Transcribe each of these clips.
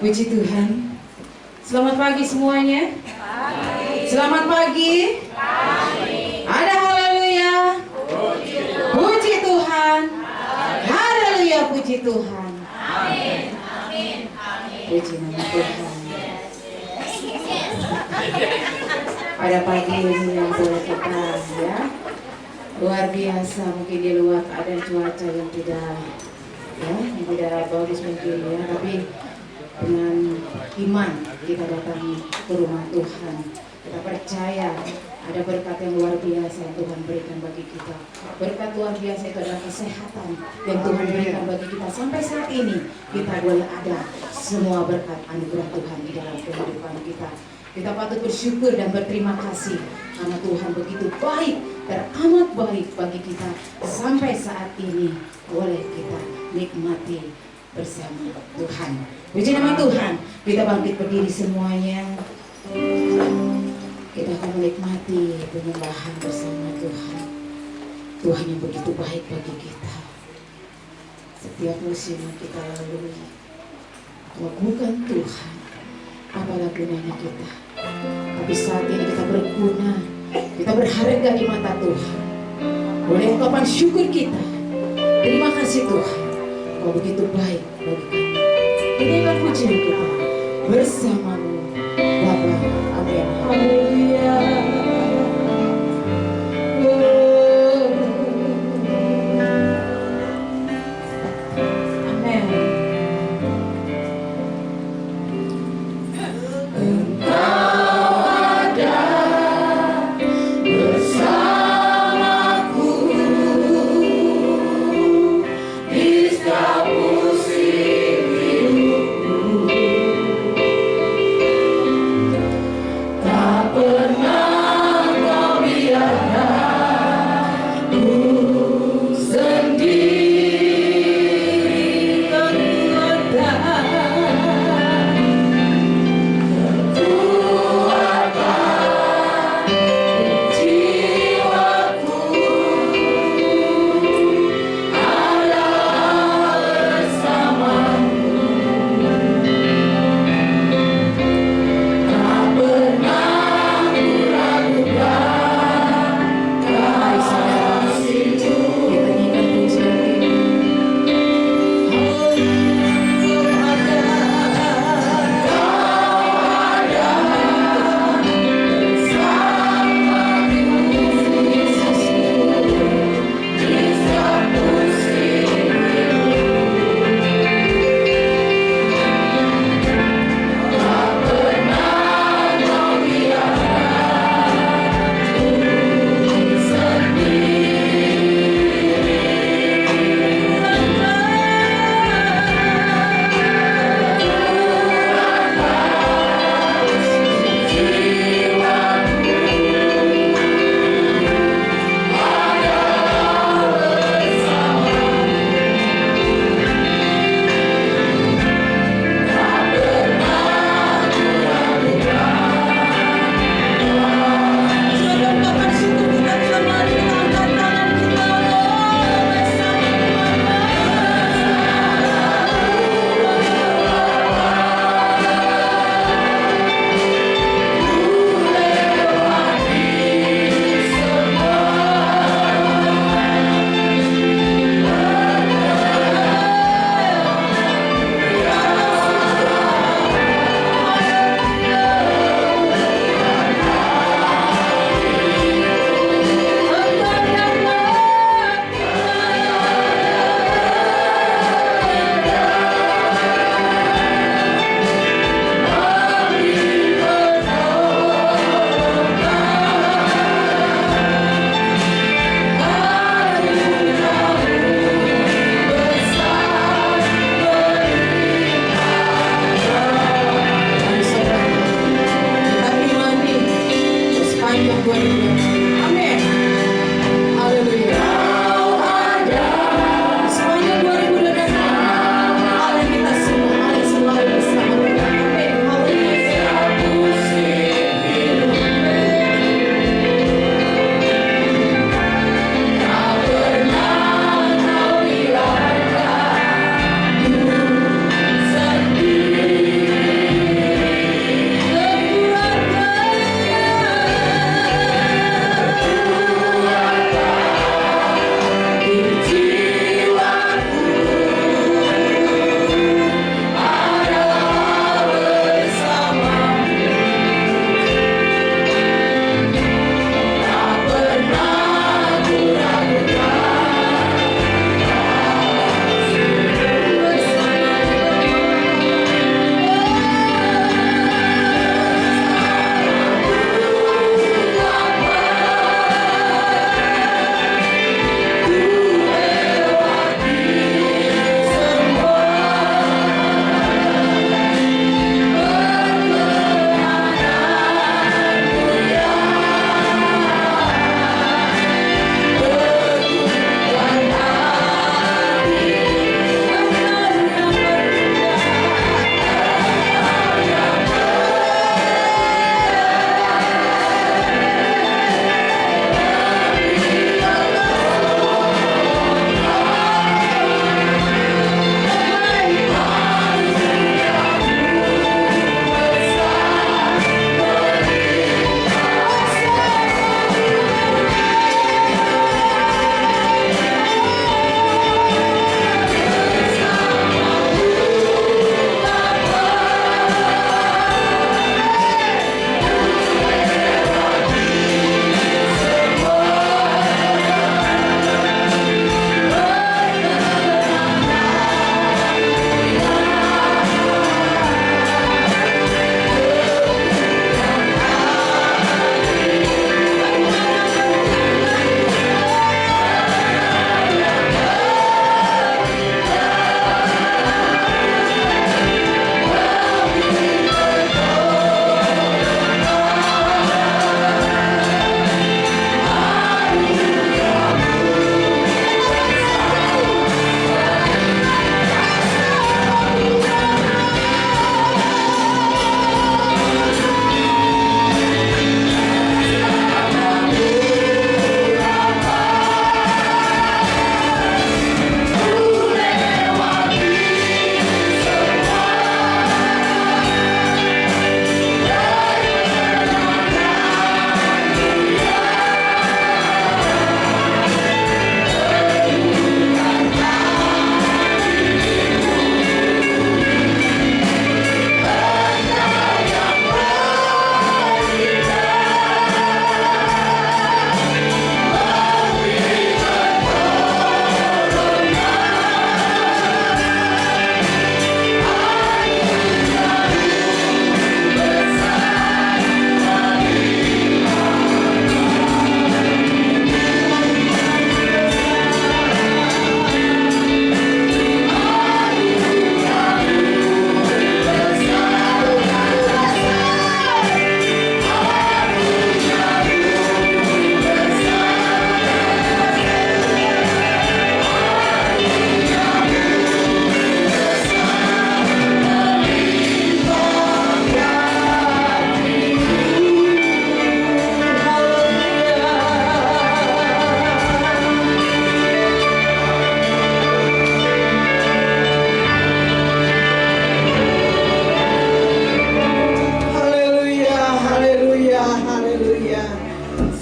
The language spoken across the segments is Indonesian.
Puji Tuhan. Selamat pagi semuanya. Selamat pagi. Ada haleluya. Puji Tuhan. Haleluya, puji Tuhan. Puji nama Tuhan. Pada pagi ini yang boleh kita ya, luar biasa, mungkin di luar ada cuaca yang tidak bagus mungkin ya, tapi dengan iman kita datang ke rumah Tuhan. Kita percaya ada berkat yang luar biasa yang Tuhan berikan bagi kita. Berkat luar biasa itu adalah kesehatan yang Tuhan berikan bagi kita. Sampai saat ini kita boleh ada semua berkat anugerah Tuhan di dalam kehidupan kita. Kita patut bersyukur dan berterima kasih karena Tuhan begitu baik, teramat baik bagi kita. Sampai saat ini boleh kita nikmati bersama Tuhan. Puji nama Tuhan. Kita bangkit berdiri semuanya. Kita akan menikmati penyembahan bersama Tuhan. Tuhan yang begitu baik bagi kita. Setiap musim yang kita lalui, kalau bukan Tuhan, apalah gunanya kita. Tapi saat ini kita berguna, kita berharga di mata Tuhan. Boleh ungkapan syukur kita. Terima kasih Tuhan, Kau begitu baik bagi kami. Inilah pujian kita bersamamu Bapa. Amin. Haleluya. Amin. Engkau ada bersamaku di setiap musim hidupku. Tak pernah kau biarkanku sendiri terletak. Tertuakan jiwaku ada bersamamu. Tak pernah ku ragukan kasih-Mu. Kita nyanyikan pujian ini.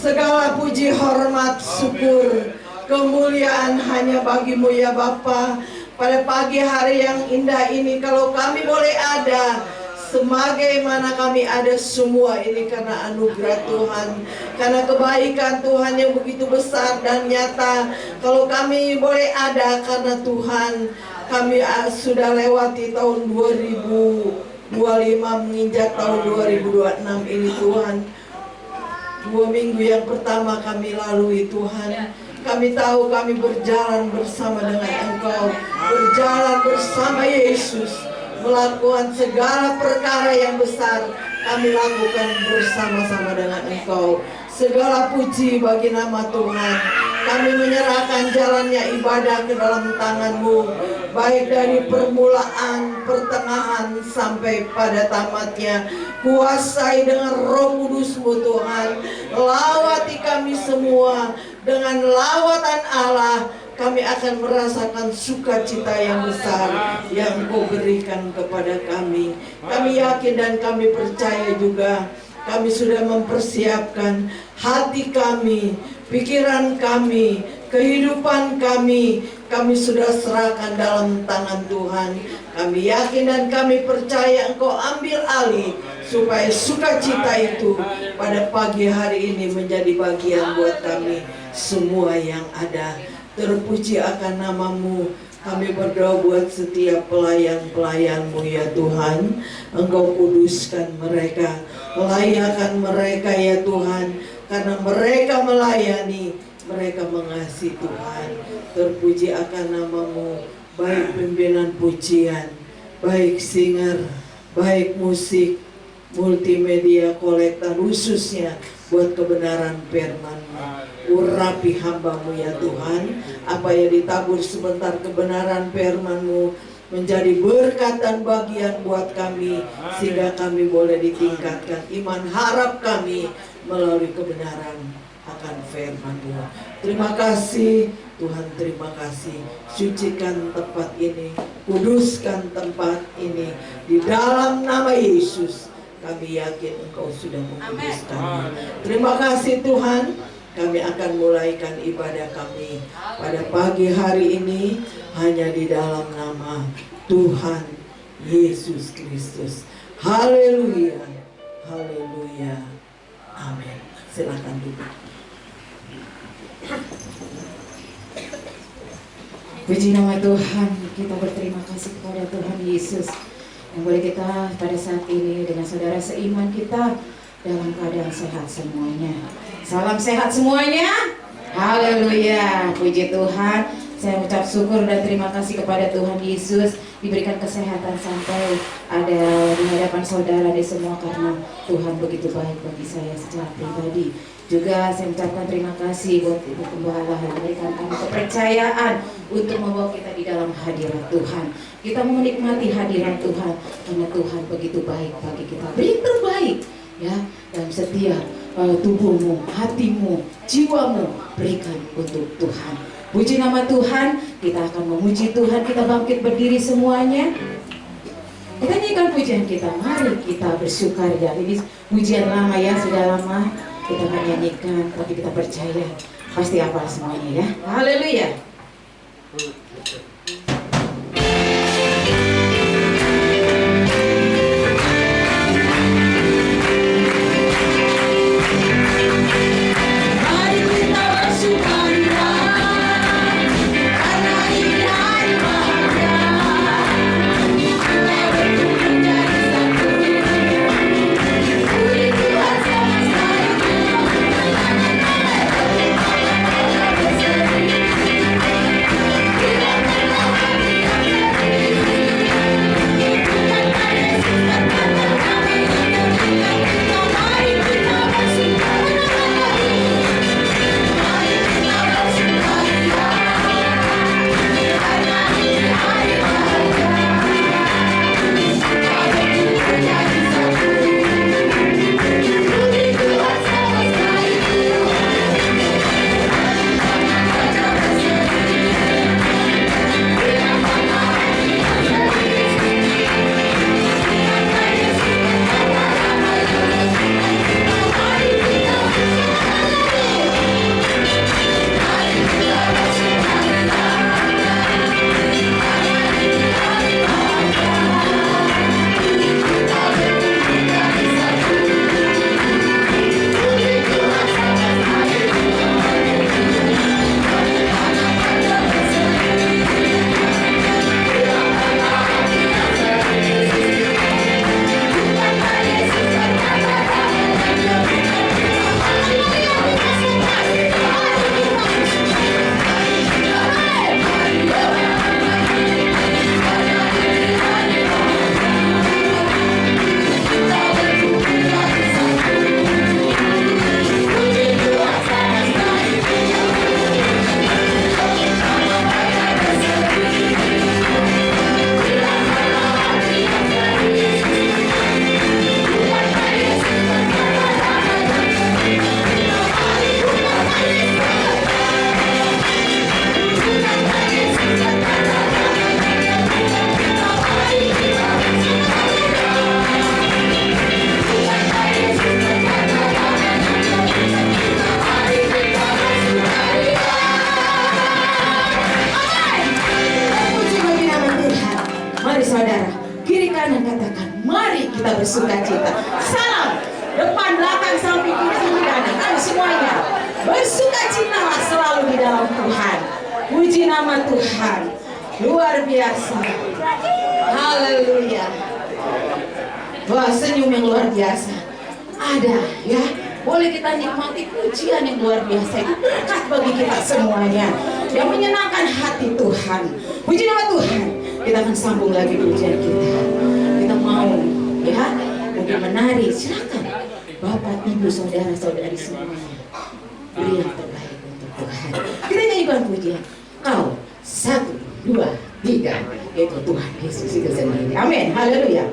Segala puji, hormat, syukur, kemuliaan hanya bagi-Mu ya Bapa. Pada pagi hari yang indah ini, kalau kami boleh ada, sebagaimana kami ada semua ini karena anugerah Tuhan, karena kebaikan Tuhan yang begitu besar dan nyata. Kalau kami boleh ada karena Tuhan, kami sudah lewati tahun 2025 menginjak tahun 2026 ini Tuhan. 2 minggu yang pertama kami lalui Tuhan. Kami tahu kami berjalan bersama dengan Engkau, berjalan bersama Yesus, melakukan segala perkara yang besar kami lakukan bersama-sama dengan Engkau. Segala puji bagi nama Tuhan. Kami menyerahkan jalannya ibadah ke dalam tangan-Mu, baik dari permulaan, pertengahan, sampai pada tamatnya. Kuasai dengan Roh Kudus-Mu Tuhan. Lawati kami semua dengan lawatan Allah. Kami akan merasakan sukacita yang besar yang Engkau berikan kepada kami. Kami yakin dan kami percaya juga, kami sudah mempersiapkan hati kami, pikiran kami, kehidupan kami sudah serahkan dalam tangan Tuhan. Kami yakin dan kami percaya Engkau ambil alih, supaya sukacita itu pada pagi hari ini menjadi bagian buat kami semua yang ada. Terpuji akan nama-Mu. Kami berdoa buat setiap pelayan-pelayan-Mu ya Tuhan. Engkau kuduskan mereka, layakan mereka ya Tuhan. Karena mereka melayani, mereka mengasihi Tuhan. Terpuji akan nama-Mu. Baik pimpinan pujian, baik singer, baik musik, multimedia, kolektor, khususnya buat kebenaran firman-Mu. Urapi hamba-Mu ya Tuhan. Apa yang ditabur sebentar kebenaran firman-Mu menjadi berkat dan bagian buat kami, sehingga kami boleh ditingkatkan iman harap kami melalui kebenaran akan firman-Mu. Terima kasih Tuhan, terima kasih. Sucikan tempat ini, kuduskan tempat ini. Di dalam nama Yesus kami yakin Engkau sudah menguduskan. Terima kasih Tuhan. Kami akan mulaikan ibadah kami pada pagi hari ini hanya di dalam nama Tuhan Yesus Kristus. Haleluya, haleluya, amin. Silakan duduk. Puji nama Tuhan, kita berterima kasih kepada Tuhan Yesus yang boleh kita pada saat ini dengan saudara seiman kita dalam keadaan sehat semuanya. Salam sehat semuanya. Haleluya, puji Tuhan. Saya ucap syukur dan terima kasih kepada Tuhan Yesus diberikan kesehatan sampai ada di hadapan saudara di semua, karena Tuhan begitu baik bagi saya secara pribadi. Juga saya ucapkan terima kasih buat Ibu Gembala yang memberikan kami kepercayaan untuk membawa kita di dalam hadirat Tuhan. Kita menikmati hadirat Tuhan karena Tuhan begitu baik bagi kita. Beri terbaik ya, dan setia tubuhmu, hatimu, jiwamu berikan untuk Tuhan. Puji nama Tuhan. Kita akan memuji Tuhan. Kita bangkit berdiri semuanya. Kita nyanyikan pujian kita. Mari kita bersyukur ya. Ini pujian lama ya, sudah lama kita akan nyanyikan, tapi kita percaya pasti hafal semuanya ya. Haleluya. Kita Bersukacitalah selalu di dalam Tuhan. Puji nama Tuhan. Luar biasa. Haleluya. Wah, senyum yang luar biasa. Ada ya. Boleh kita nikmati pujian yang luar biasa. Itu berkat bagi kita semuanya, yang menyenangkan hati Tuhan. Puji nama Tuhan. Kita akan sambung lagi pujian kita. Kita mau ya, mungkin menari. Silakan Bapak, Ibu, Saudara-saudari semuanya, beri yang terbaik untuk Tuhan. Kita nyanyikan pujian. Kau 1, 2, 3, yaitu Tuhan Yesus itu sendiri. Amin. Haleluya.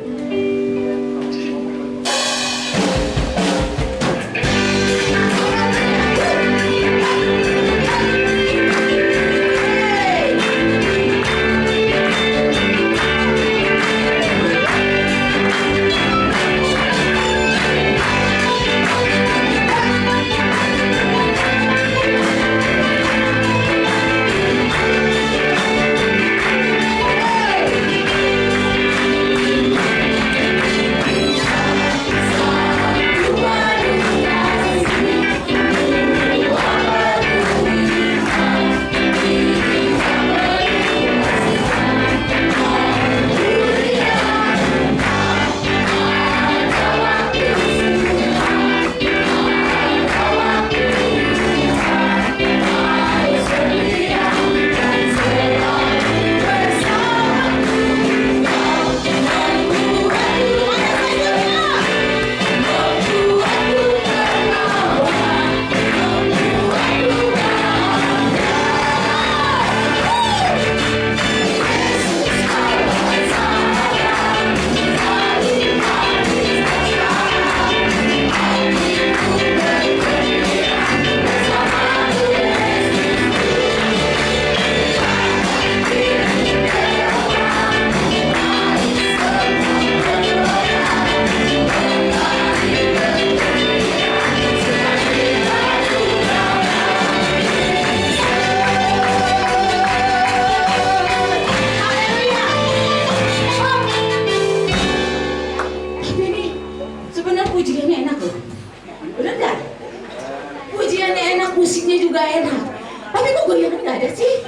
Musiknya juga enak, tapi kok goyangan nggak ada sih?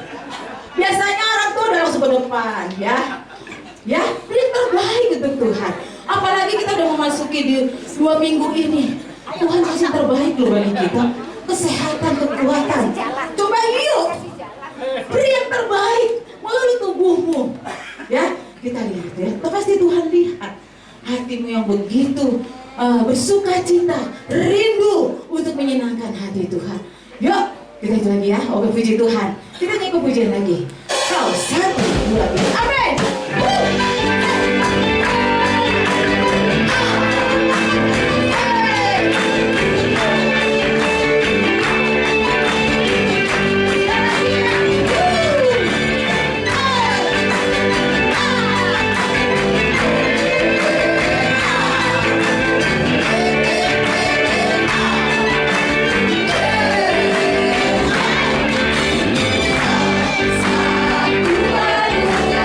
Biasanya orang tua udah langsung ke depan, ya, beri terbaik untuk Tuhan. Apalagi kita udah memasuki di 2 minggu ini, Tuhan kasih terbaik loh bagi kita, kesehatan, kekuatan. Coba yuk, beri yang terbaik melalui tubuhmu, ya. Kita lihat ya, pasti Tuhan lihat hatimu yang begitu bersukacita, rindu untuk menyenangkan hati Tuhan. Yuk, kita itu lagi ya. Oke, puji Tuhan. Kita nyanyi pujian lagi. Kau 1, 2, 3. Amin. Satu, dua,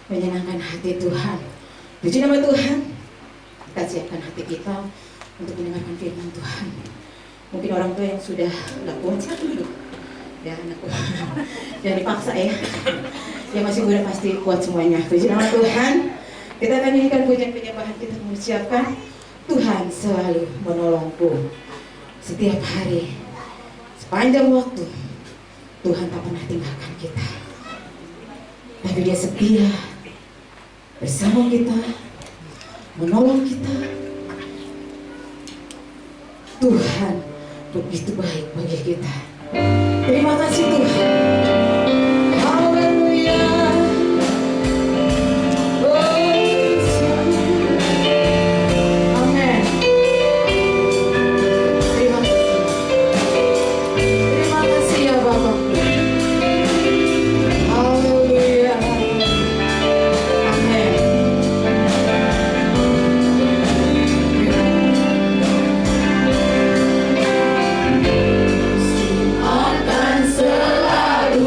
menyenangkan hati Tuhan. Puji nama Tuhan. Kita siapkan hati kita untuk mendengarkan firman Tuhan. Mungkin orang tua yang sudah nggak kuat silakan duduk. Ya, anakku. Jangan dipaksa ya. Yang masih muda pasti kuat semuanya. Puji nama Tuhan. Kita akan nyanyikan pujian penyembahan, kita mengucapkan Tuhan selalu menolongku. Setiap hari, sepanjang waktu, Tuhan tak pernah tinggalkan kita. Tapi Dia setia bersama kita, menolong kita. Tuhan begitu baik bagi kita. Terima kasih Tuhan. Haleluya. Amin. Terima kasih ya Bapak. Haleluya. Amin. Akan selalu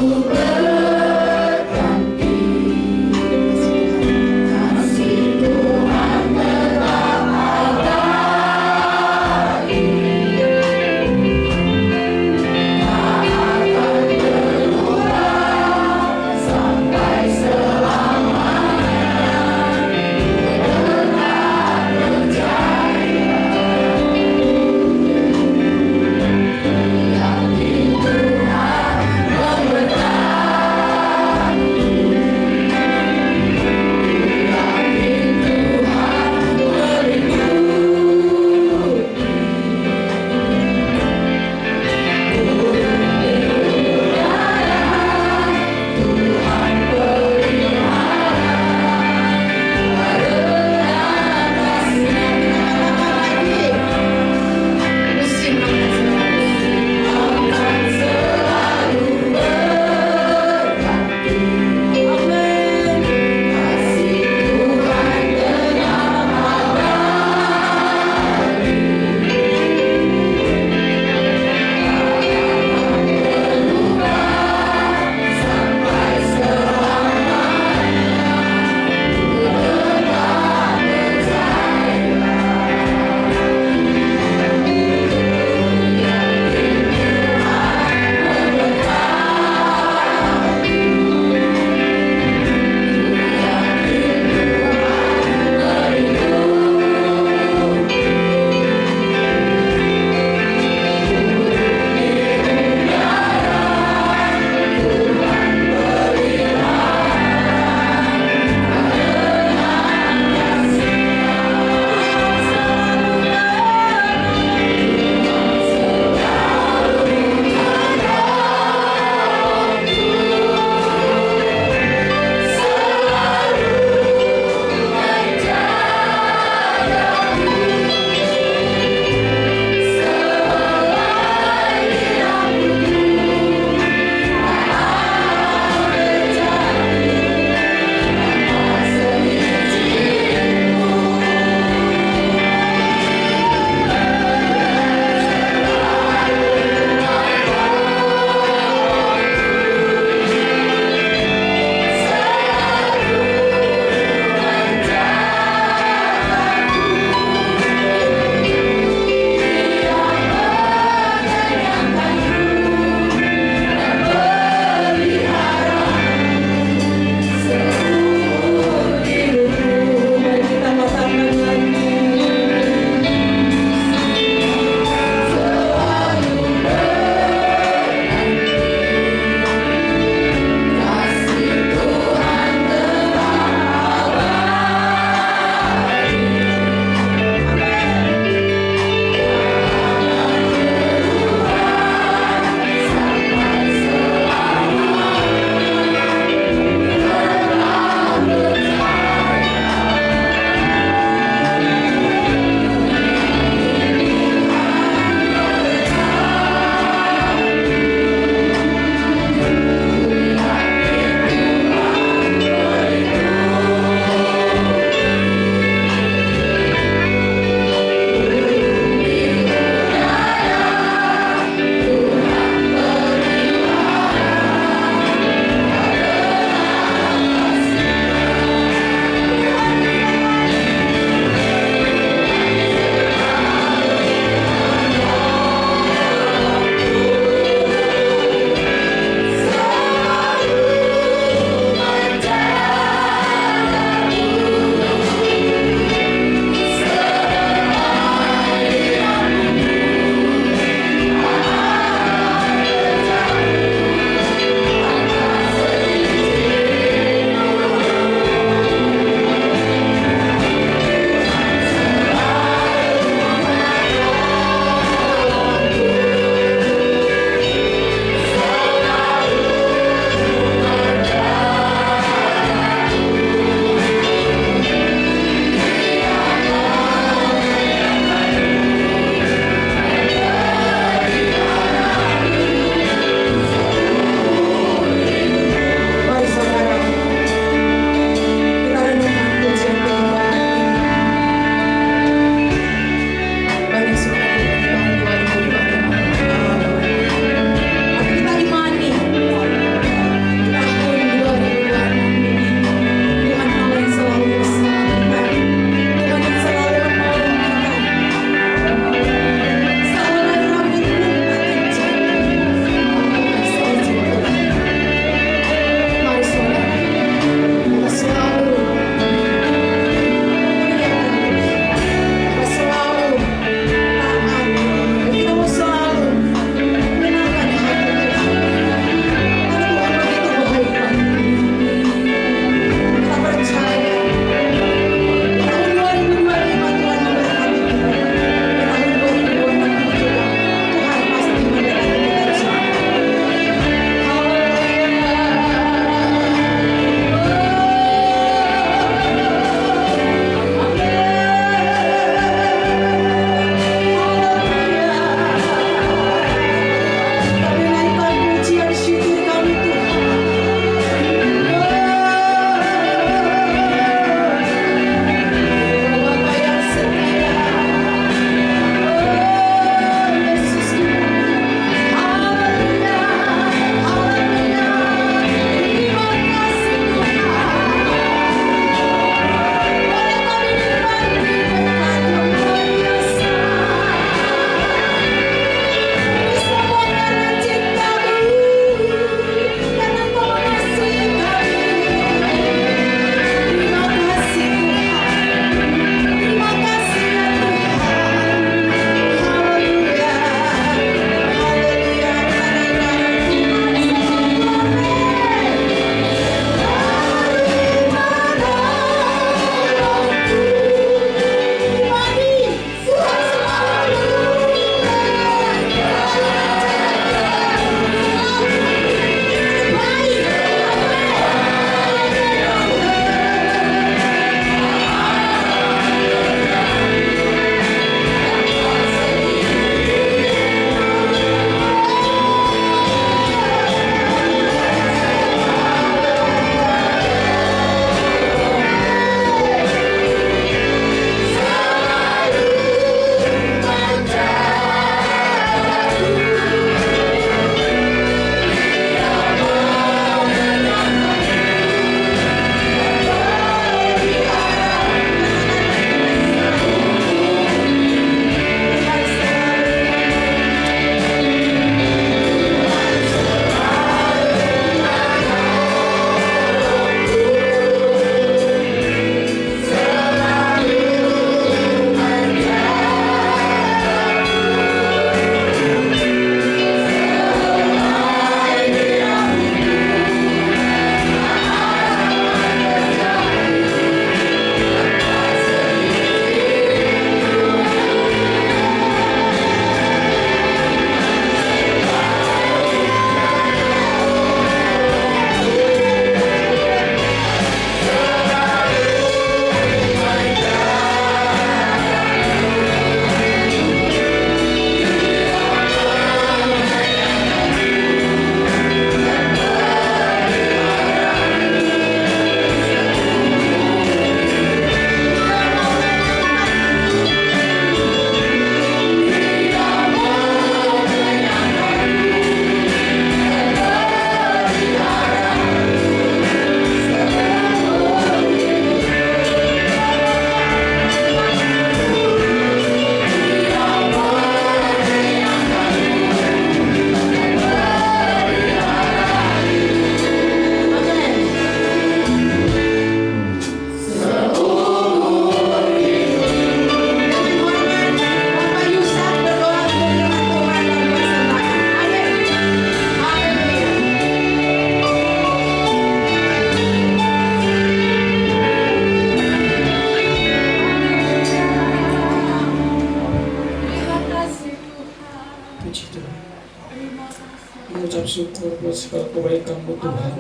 buat segala kebaikan-Mu Tuhan.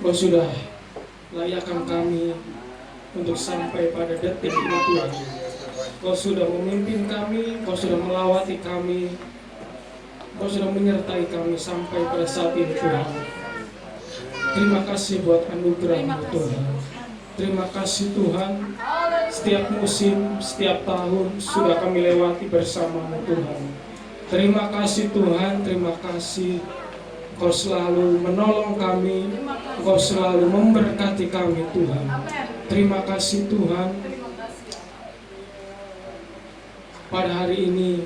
Kau sudah layakkan kami untuk sampai pada detik ini Tuhan. Kau sudah memimpin kami, Kau sudah melawati kami, Kau sudah menyertai kami sampai pada saat ini Tuhan. Terima kasih buat anugerah-Mu Tuhan. Terima kasih Tuhan, setiap musim, setiap tahun sudah kami lewati bersama-Mu Tuhan. Terima kasih Tuhan, terima kasih. Kau selalu menolong kami, Kau selalu memberkati kami Tuhan. Terima kasih Tuhan. Pada hari ini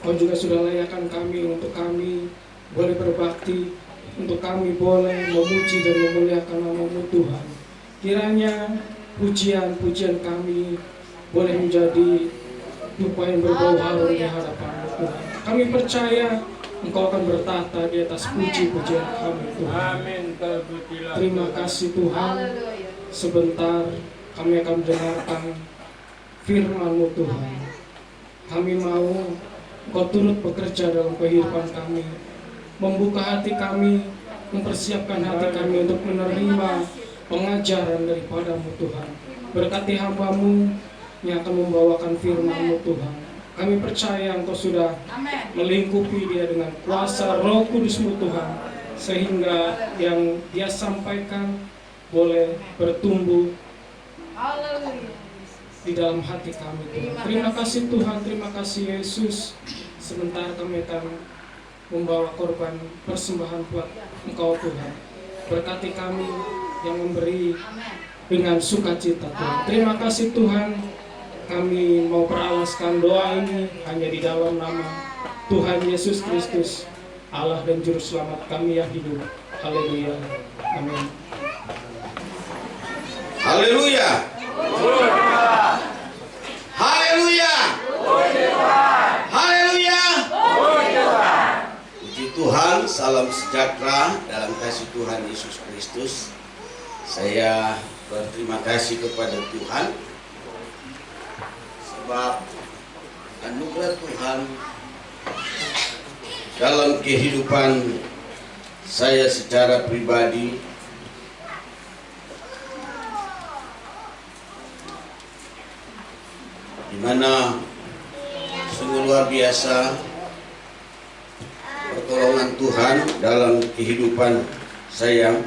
Kau juga sudah layakkan kami untuk kami boleh berbakti, untuk kami boleh memuji dan memuliakan nama-Mu Tuhan. Kiranya pujian-pujian kami boleh menjadi dupa yang berbau harum di hadapan-Mu Tuhan. Kami percaya Engkau akan bertahta di atas puji-pujian kami Tuhan. Terima kasih Tuhan. Sebentar kami akan mendengarkan firman-Mu Tuhan. Kami mau Engkau turut bekerja dalam kehidupan kami, membuka hati kami, mempersiapkan hati kami untuk menerima pengajaran daripada-Mu Tuhan. Berkati hamba-Mu yang akan membawakan firman-Mu Tuhan. Kami percaya Engkau sudah melingkupi dia dengan kuasa Roh Kudus-Mu Tuhan, sehingga yang dia sampaikan boleh bertumbuh di dalam hati kami Tuhan. Terima kasih Tuhan, terima kasih Yesus. Sebentar kami akan membawa korban persembahan buat Engkau Tuhan. Berkati kami yang memberi dengan sukacita Tuhan. Terima kasih Tuhan. Kami mau peralaskan doa ini hanya di dalam nama Tuhan Yesus Kristus, Allah dan Juru Selamat kami yang hidup. Haleluya. Amin. Haleluya. Haleluya. Haleluya. Puji Tuhan, salam sejahtera dalam kasih Tuhan Yesus Kristus. Saya berterima kasih kepada Tuhan sebab anugerah Tuhan dalam kehidupan saya secara pribadi di mana sungguh luar biasa pertolongan Tuhan dalam kehidupan saya,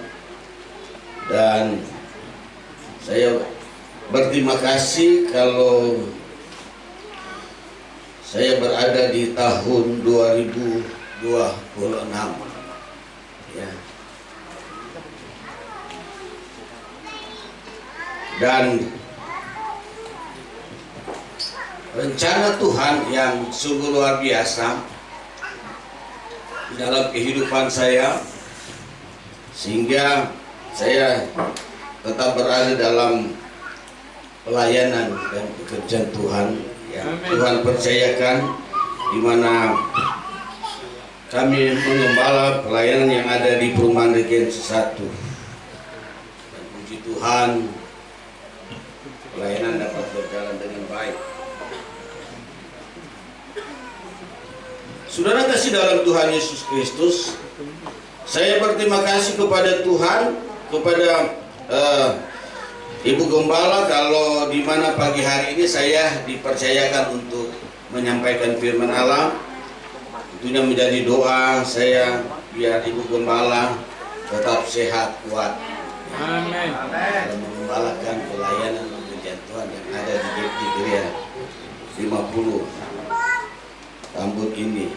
dan saya berterima kasih kalau saya berada di tahun 2026 ya. Dan rencana Tuhan yang sungguh luar biasa di dalam kehidupan saya, sehingga saya tetap berada dalam pelayanan dan pekerjaan Tuhan yang Tuhan percayakan, di mana kami mengembala pelayanan yang ada di Perumahan Regensi 1. Dan puji Tuhan, pelayanan dapat berjalan dengan baik. Saudara kasih dalam Tuhan Yesus Kristus, saya berterima kasih kepada Tuhan, kepada Ibu Gembala, kalau di mana pagi hari ini saya dipercayakan untuk menyampaikan firman Allah. Tentunya menjadi doa saya biar Ibu Gembala tetap sehat, kuat. Amin. Dan mengembalakan pelayanan pekerjaan Tuhan yang ada di gereja 50 Tambun ini,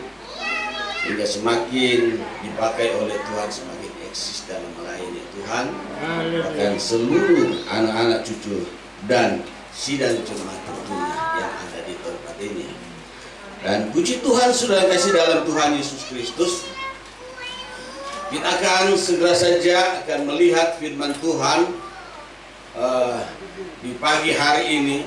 sehingga semakin dipakai oleh Tuhan, semakin eksis dalam melayani Tuhan, bahkan seluruh anak-anak cucu dan sidang jemaat tentunya yang ada di tempat ini. Dan puji Tuhan, sudah kasih dalam Tuhan Yesus Kristus, kita akan segera saja akan melihat firman Tuhan di pagi hari ini.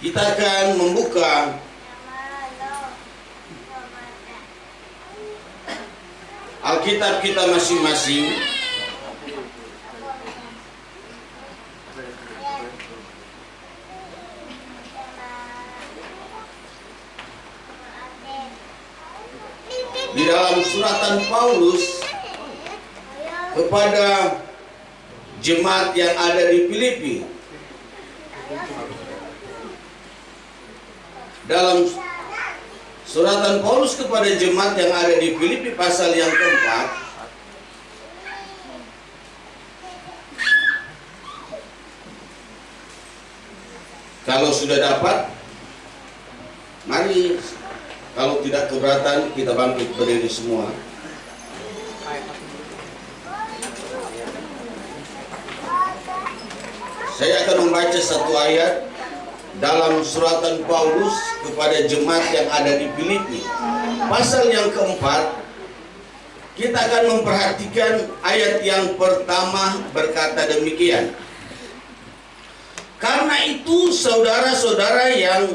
Kita akan membuka Alkitab kita masing-masing suratan Paulus kepada jemaat yang ada di Filipi. Dalam suratan Paulus kepada jemaat yang ada di Filipi pasal yang keempat, kalau sudah dapat, mari, kalau tidak keberatan, kita bangkit berdiri semua. Saya akan membaca satu ayat dalam suratan Paulus kepada jemaat yang ada di Filipi. Pasal yang keempat, kita akan memperhatikan ayat yang pertama berkata demikian. Karena itu saudara-saudara yang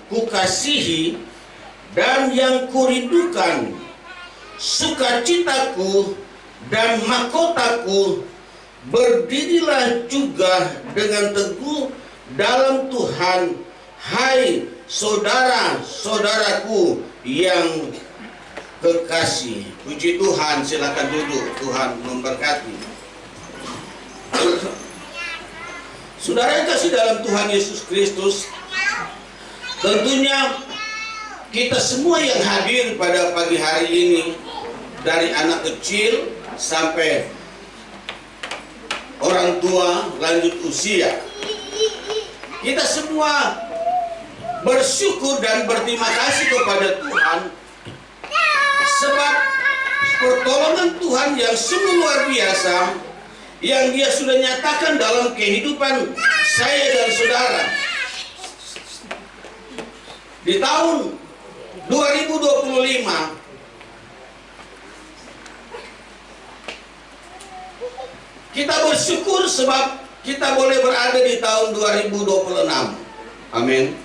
kukasihi dan yang kurindukan, sukacitaku dan mahkotaku, berdirilah juga dengan teguh dalam Tuhan, hai saudara-saudaraku yang kekasih. Puji Tuhan, silakan duduk. Tuhan memberkati. Saudara yang kasih dalam Tuhan Yesus Kristus, tentunya kita semua yang hadir pada pagi hari ini, dari anak kecil sampai orang tua lanjut usia, kita semua bersyukur dan berterima kasih kepada Tuhan sebab pertolongan Tuhan yang sungguh luar biasa yang Dia sudah nyatakan dalam kehidupan saya dan saudara. Di tahun 2025 kita bersyukur sebab kita boleh berada di tahun 2026. Amin.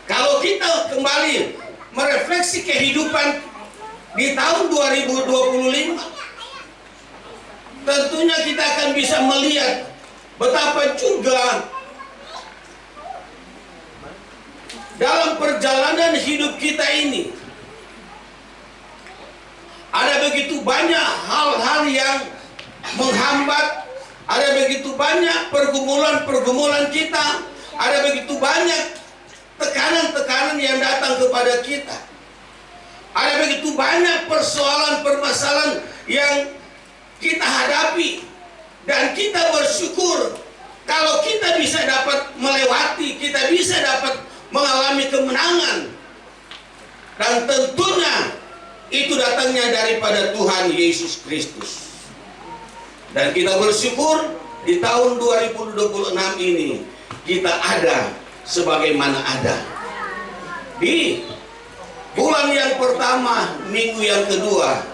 Kalau kita kembali merefleksi kehidupan di tahun 2025, tentunya kita akan bisa melihat betapa juga dalam perjalanan hidup kita ini ada begitu banyak hal-hal yang menghambat, ada begitu banyak pergumulan-pergumulan kita, ada begitu banyak tekanan-tekanan yang datang kepada kita, ada begitu banyak persoalan-permasalahan yang kita hadapi, dan kita bersyukur kalau kita bisa dapat melewati, kita bisa dapat mengalami kemenangan, dan tentunya itu datangnya daripada Tuhan Yesus Kristus. Dan kita bersyukur di tahun 2026 ini kita ada sebagaimana ada. Di bulan yang pertama, minggu yang kedua,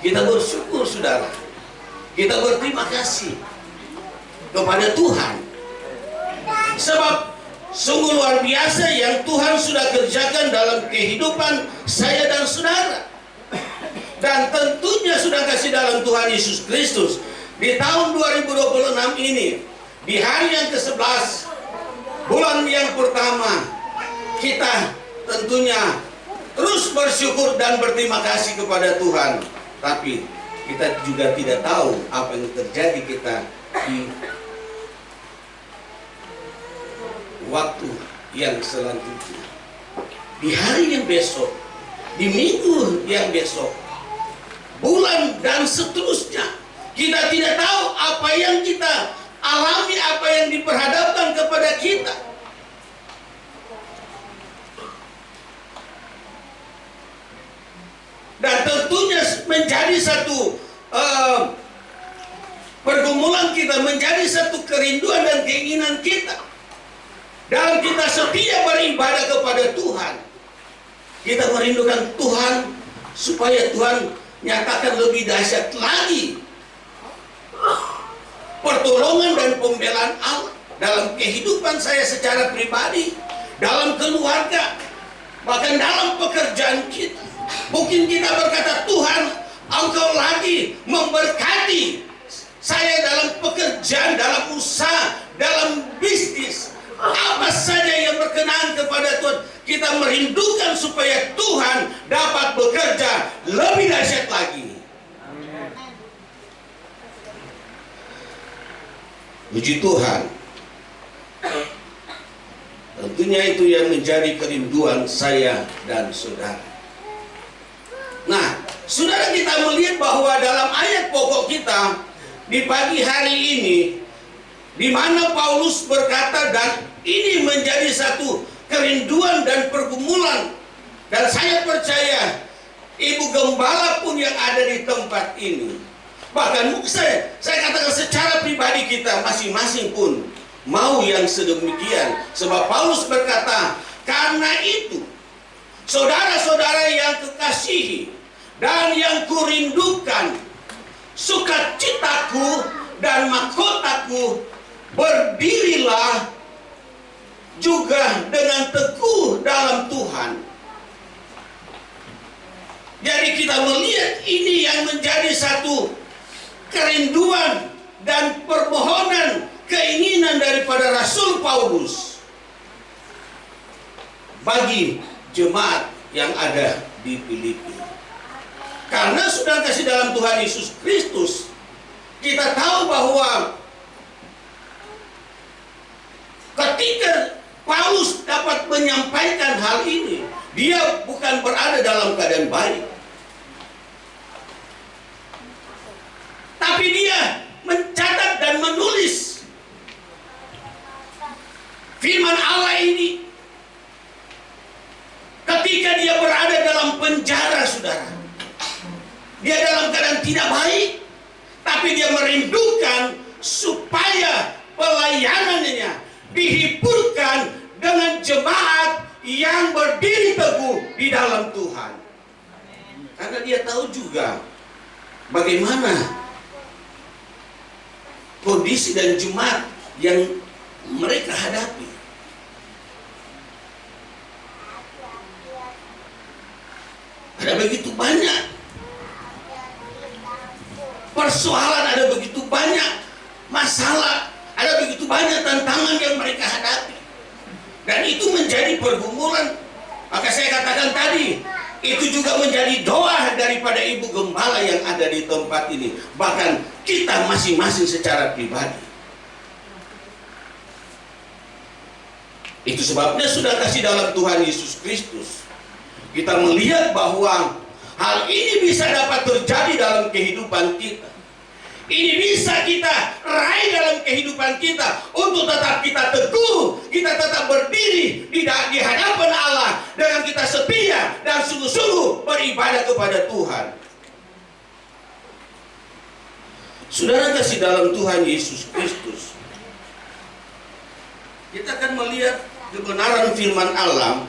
kita bersyukur saudara. Kita berterima kasih kepada Tuhan sebab sungguh luar biasa yang Tuhan sudah kerjakan dalam kehidupan saya dan saudara. Dan tentunya sudah kasih dalam Tuhan Yesus Kristus di tahun 2026 ini, di hari yang ke-11 bulan yang pertama, kita tentunya terus bersyukur dan berterima kasih kepada Tuhan. Tapi kita juga tidak tahu apa yang terjadi kita di waktu yang selanjutnya, di hari yang besok, di minggu yang besok, bulan dan seterusnya. Kita tidak tahu apa yang kita alami, apa yang diperhadapkan kepada kita. Dan tentunya menjadi satu pergumulan kita, menjadi satu kerinduan dan keinginan kita dalam kita setia beribadah kepada Tuhan. Kita merindukan Tuhan supaya Tuhan nyatakan lebih dahsyat lagi pertolongan dan pembelaan Allah dalam kehidupan saya secara pribadi, dalam keluarga, bahkan dalam pekerjaan kita. Mungkin kita berkata, Tuhan, Engkau lagi memberkati saya dalam pekerjaan, dalam usaha, dalam bisnis. Apa saja yang berkenan kepada Tuhan, kita merindukan supaya Tuhan dapat bekerja lebih dahsyat lagi. Puji Tuhan. Tentunya itu yang menjadi kerinduan saya dan saudara. Nah, saudara, kita melihat bahwa dalam ayat pokok kita di pagi hari ini, di mana Paulus berkata, dan ini menjadi satu kerinduan dan pergumulan, dan saya percaya ibu gembala pun yang ada di tempat ini, bahkan saya katakan secara pribadi kita masing-masing pun mau yang sedemikian. Sebab Paulus berkata, karena itu saudara-saudara yang kekasihi dan yang kurindukan, sukacitaku dan mahkotaku, berdirilah juga dengan teguh dalam Tuhan. Jadi kita melihat ini yang menjadi satu kerinduan dan permohonan, keinginan daripada Rasul Paulus bagi jemaat yang ada di Filipi. Karena sudah kasih dalam Tuhan Yesus Kristus, kita tahu bahwa ketika Paulus dapat menyampaikan hal ini, dia bukan berada dalam keadaan baik, tapi dia mencatat dan menulis firman Allah ini ketika dia berada dalam penjara, saudara. Dia dalam keadaan tidak baik, tapi dia merindukan supaya pelayanannya dihiburkan dengan jemaat yang berdiri teguh di dalam Tuhan. Karena dia tahu juga bagaimana kondisi dan jemaat yang mereka hadapi. Ada begitu banyak persoalan, ada begitu banyak masalah, ada begitu banyak tantangan yang mereka hadapi, dan itu menjadi pergumulan. Maka saya katakan tadi, itu juga menjadi doa daripada ibu gembala yang ada di tempat ini, bahkan kita masing-masing secara pribadi. Itu sebabnya sudah kasih dalam Tuhan Yesus Kristus, kita melihat bahwa hal ini bisa dapat terjadi dalam kehidupan kita. Ini bisa kita raih dalam kehidupan kita, untuk tetap kita teguh, kita tetap berdiri di hadapan Allah dengan kita setia dan sungguh-sungguh beribadah kepada Tuhan. Saudara kasih dalam Tuhan Yesus Kristus, kita akan melihat kebenaran firman Allah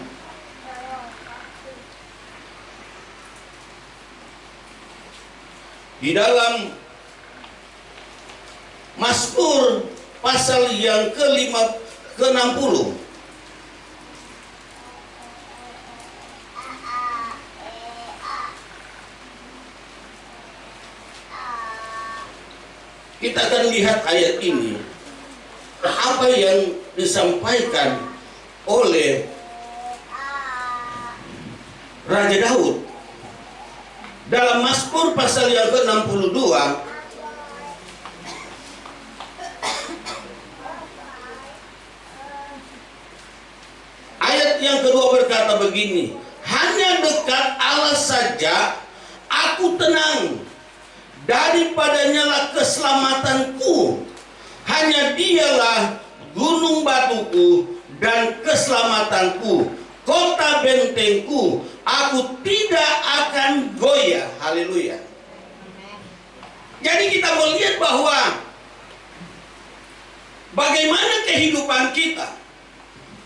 di dalam Mazmur pasal yang ke-60. Kita akan lihat ayat ini, apa yang disampaikan oleh Raja Daud dalam Mazmur pasal yang ke-62. Ayat yang kedua berkata begini, hanya dekat Allah saja aku tenang, daripadanya lah keselamatanku, hanya dialah gunung batuku dan keselamatanku, kota bentengku, aku tidak akan goyah. Haleluya. Jadi kita melihat bahwa bagaimana kehidupan kita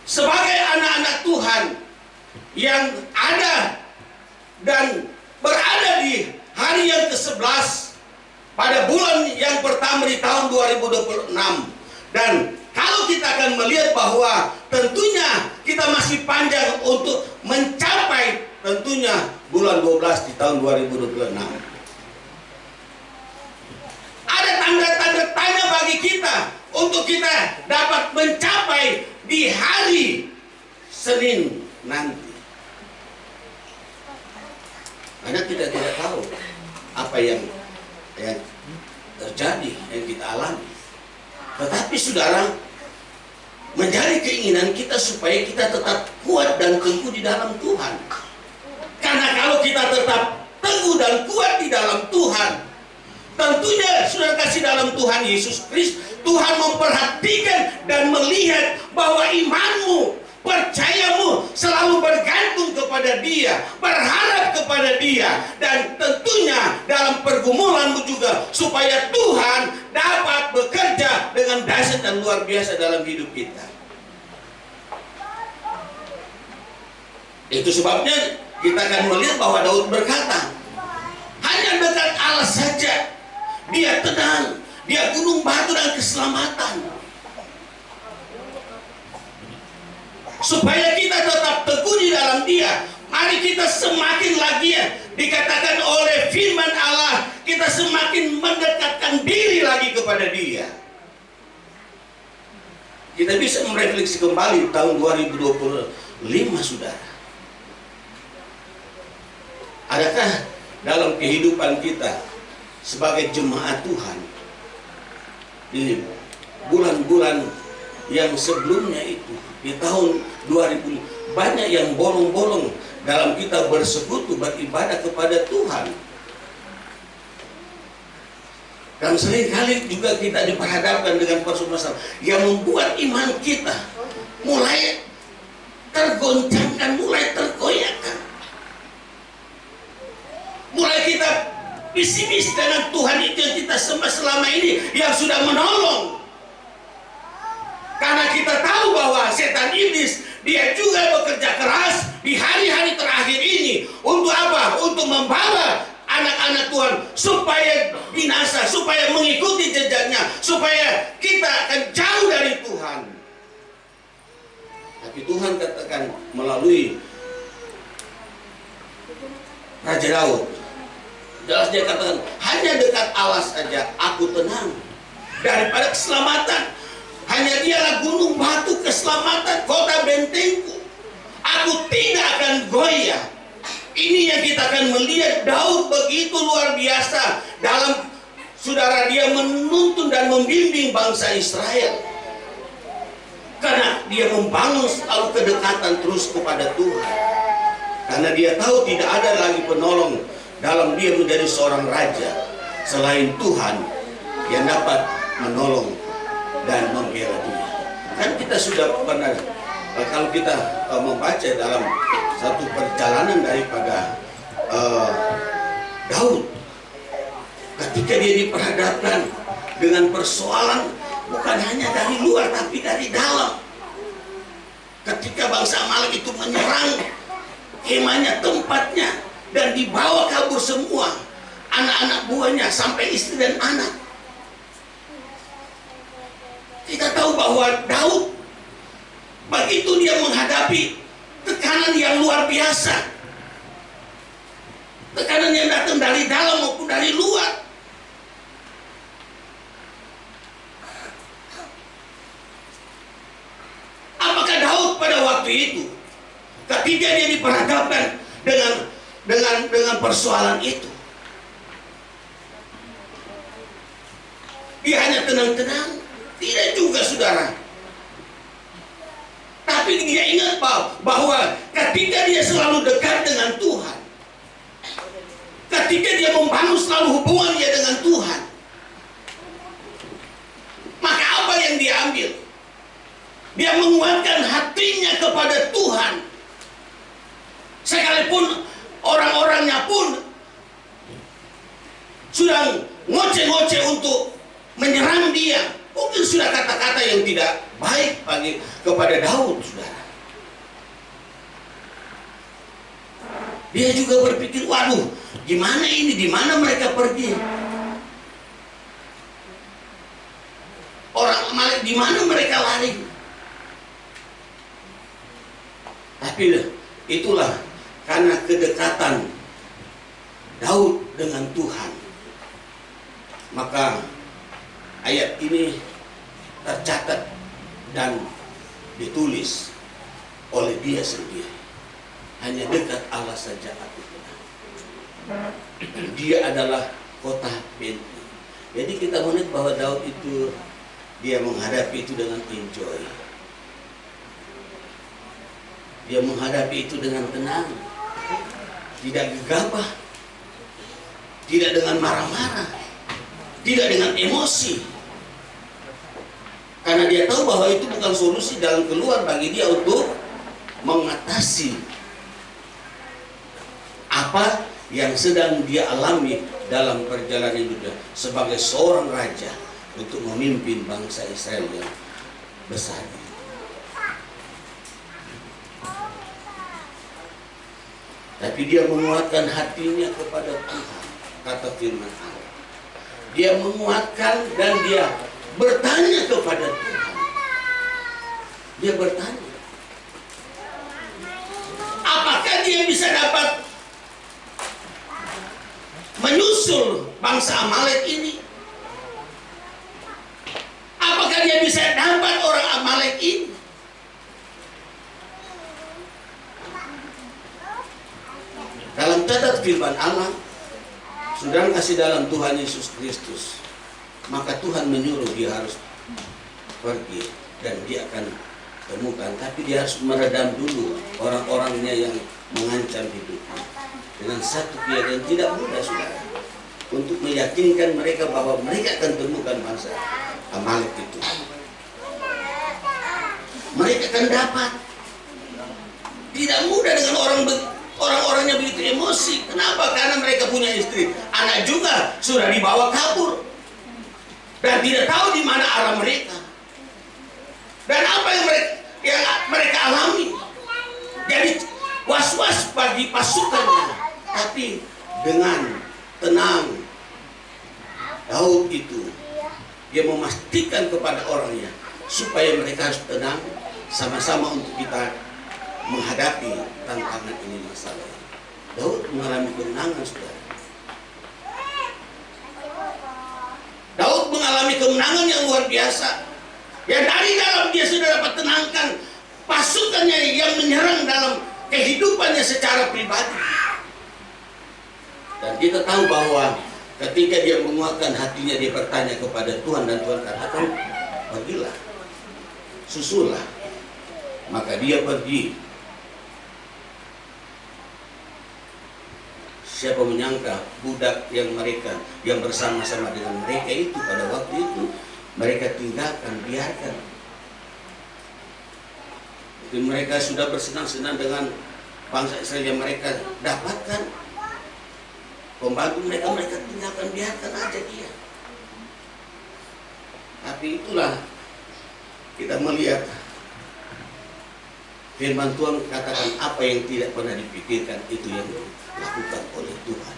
sebagai anak-anak Tuhan yang ada dan berada di hari yang ke-11 pada bulan yang pertama di tahun 2026. Dan kalau kita akan melihat bahwa tentunya kita masih panjang untuk mencapai tentunya bulan 12 di tahun 2026. Ada tanda-tanda tanya bagi kita untuk kita dapat mencapai di hari Senin nanti. Karena kita tidak tahu apa yang terjadi, yang kita alami. Tetapi saudara, menjadi keinginan kita supaya kita tetap kuat dan teguh di dalam Tuhan. Karena kalau kita tetap teguh dan kuat di dalam Tuhan, tentunya sudah kasih dalam Tuhan Yesus Kristus, Tuhan memperhatikan dan melihat bahwa imanmu, percayamu selalu bergantung kepada Dia, berharap kepada Dia, dan tentunya dalam pergumulanmu juga, supaya Tuhan dapat bekerja dengan dahsyat dan luar biasa dalam hidup kita. Itu sebabnya kita akan melihat bahwa Daud berkata, hanya dekat Allah saja dia tenang, dia gunung batu dan keselamatan. Supaya kita tetap teguh di dalam Dia, mari kita semakin lagi dikatakan oleh firman Allah, kita semakin mendekatkan diri lagi kepada Dia. Kita bisa merefleksi kembali tahun 2025, saudara. Adakah dalam kehidupan kita sebagai jemaat Tuhan di bulan-bulan yang sebelumnya itu, di tahun 2000, banyak yang bolong-bolong dalam kita bersekutu beribadah kepada Tuhan. Dan seringkali juga kita diperhadapkan dengan persoalan yang membuat iman kita mulai tergoncangkan, mulai tergoyahkan. Mulai kita pesimis dengan Tuhan itu yang kita sembah selama ini, yang sudah menolong. Karena kita tahu bahwa setan iblis, dia juga bekerja keras di hari-hari terakhir ini. Untuk apa? Untuk membawa anak-anak Tuhan supaya binasa, supaya mengikuti jejaknya, supaya kita akan jauh dari Tuhan. Tapi Tuhan katakan melalui Raja Daud, jelas dia katakan, hanya dekat Allah saja aku tenang daripada keselamatan. Hanya Dialah gunung batu keselamatan, kota bentengku. Aku tidak akan goyah. Ini yang kita akan melihat Daud begitu luar biasa dalam, saudara, dia menuntun dan membimbing bangsa Israel. Karena dia membangun selalu kedekatan terus kepada Tuhan. Karena dia tahu tidak ada lagi penolong dalam dia menjadi seorang raja selain Tuhan yang dapat menolong dan membela dia. Kan kita sudah pernah, kalau kita membaca dalam satu perjalanan daripada Daud, ketika dia diperhadapkan dengan persoalan bukan hanya dari luar tapi dari dalam. Ketika bangsa Amalek itu menyerang kemahnya, tempatnya, dan dibawa kabur semua anak-anak buahnya sampai istri dan anak. Kita tahu bahwa Daud begitu dia menghadapi tekanan yang luar biasa, tekanan yang datang dari dalam maupun dari luar. Apakah Daud pada waktu itu, ketika dia diperhadapkan dengan persoalan itu, dia hanya tenang-tenang? Tidak juga, saudara. Tapi dia ingat bahwa ketika dia selalu dekat dengan Tuhan, ketika dia membangun selalu hubungan dia dengan Tuhan, maka apa yang dia ambil? Dia menguatkan hatinya kepada Tuhan. Sekalipun orang-orangnya pun sudah ngoceh-ngoceh untuk menyerang dia, mungkin sudah kata-kata yang tidak baik kepada Daud, saudara. Dia juga berpikir, waduh, gimana ini, di mana mereka pergi? Orang Amalek di mana mereka lari? Tapi itulah karena kedekatan Daud dengan Tuhan. Maka ayat ini tercatat dan ditulis oleh dia sendiri. Hanya dekat Allah saja aku kenal. Dia adalah kota Benteng. Jadi kita melihat bahwa Daud itu dia menghadapi itu dengan enjoy. Dia menghadapi itu dengan tenang, tidak gegabah, tidak dengan marah-marah, tidak dengan emosi. Karena dia tahu bahwa itu bukan solusi jalan keluar bagi dia untuk mengatasi apa yang sedang dia alami dalam perjalanan hidupnya sebagai seorang raja untuk memimpin bangsa Israel yang besar. Tapi dia menguatkan hatinya kepada Tuhan, kata firman Allah. Dia menguatkan dan dia bertanya kepada Tuhan. Dia bertanya, apakah dia bisa dapat menyusul bangsa Amalek ini? Apakah dia bisa dapat orang Amalek ini? Dalam catat firman Allah, sudah kasih dalam Tuhan Yesus Kristus, maka Tuhan menyuruh dia harus pergi dan dia akan temukan. Tapi dia harus meredam dulu orang-orangnya yang mengancam hidupnya dengan satu keyakinan tidak mudah, saudara, untuk meyakinkan mereka bahwa mereka akan temukan bangsa Amalek itu. Mereka akan dapat. Tidak mudah dengan orang-orangnya begitu emosi. Kenapa? Karena mereka punya istri, anak juga sudah dibawa kabur dan tidak tahu di mana arah mereka dan apa yang mereka alami. Jadi was-was bagi pasukannya. Tapi dengan tenang, Daud itu dia memastikan kepada orangnya supaya mereka harus tenang sama-sama untuk kita menghadapi tantangan ini, masalah. Daud mengalami kemenangan, saudara. Daud mengalami kemenangan yang luar biasa. Ya, dari dalam dia sudah dapat tenangkan pasukannya yang menyerang dalam kehidupannya secara pribadi. Dan kita tahu bahwa ketika dia menguatkan hatinya, dia bertanya kepada Tuhan dan Tuhan katakan, pergilah, susullah. Maka dia pergi. Siapa menyangka budak yang bersama-sama dengan mereka itu pada waktu itu mereka tinggalkan, biarkan. Jadi mereka sudah bersenang-senang dengan bangsa Israel yang mereka dapatkan. Pembantu mereka tinggalkan, biarkan aja dia. Tapi itulah kita melihat firman Tuhan katakan apa yang tidak pernah dipikirkan itu yang dilakukan oleh Tuhan.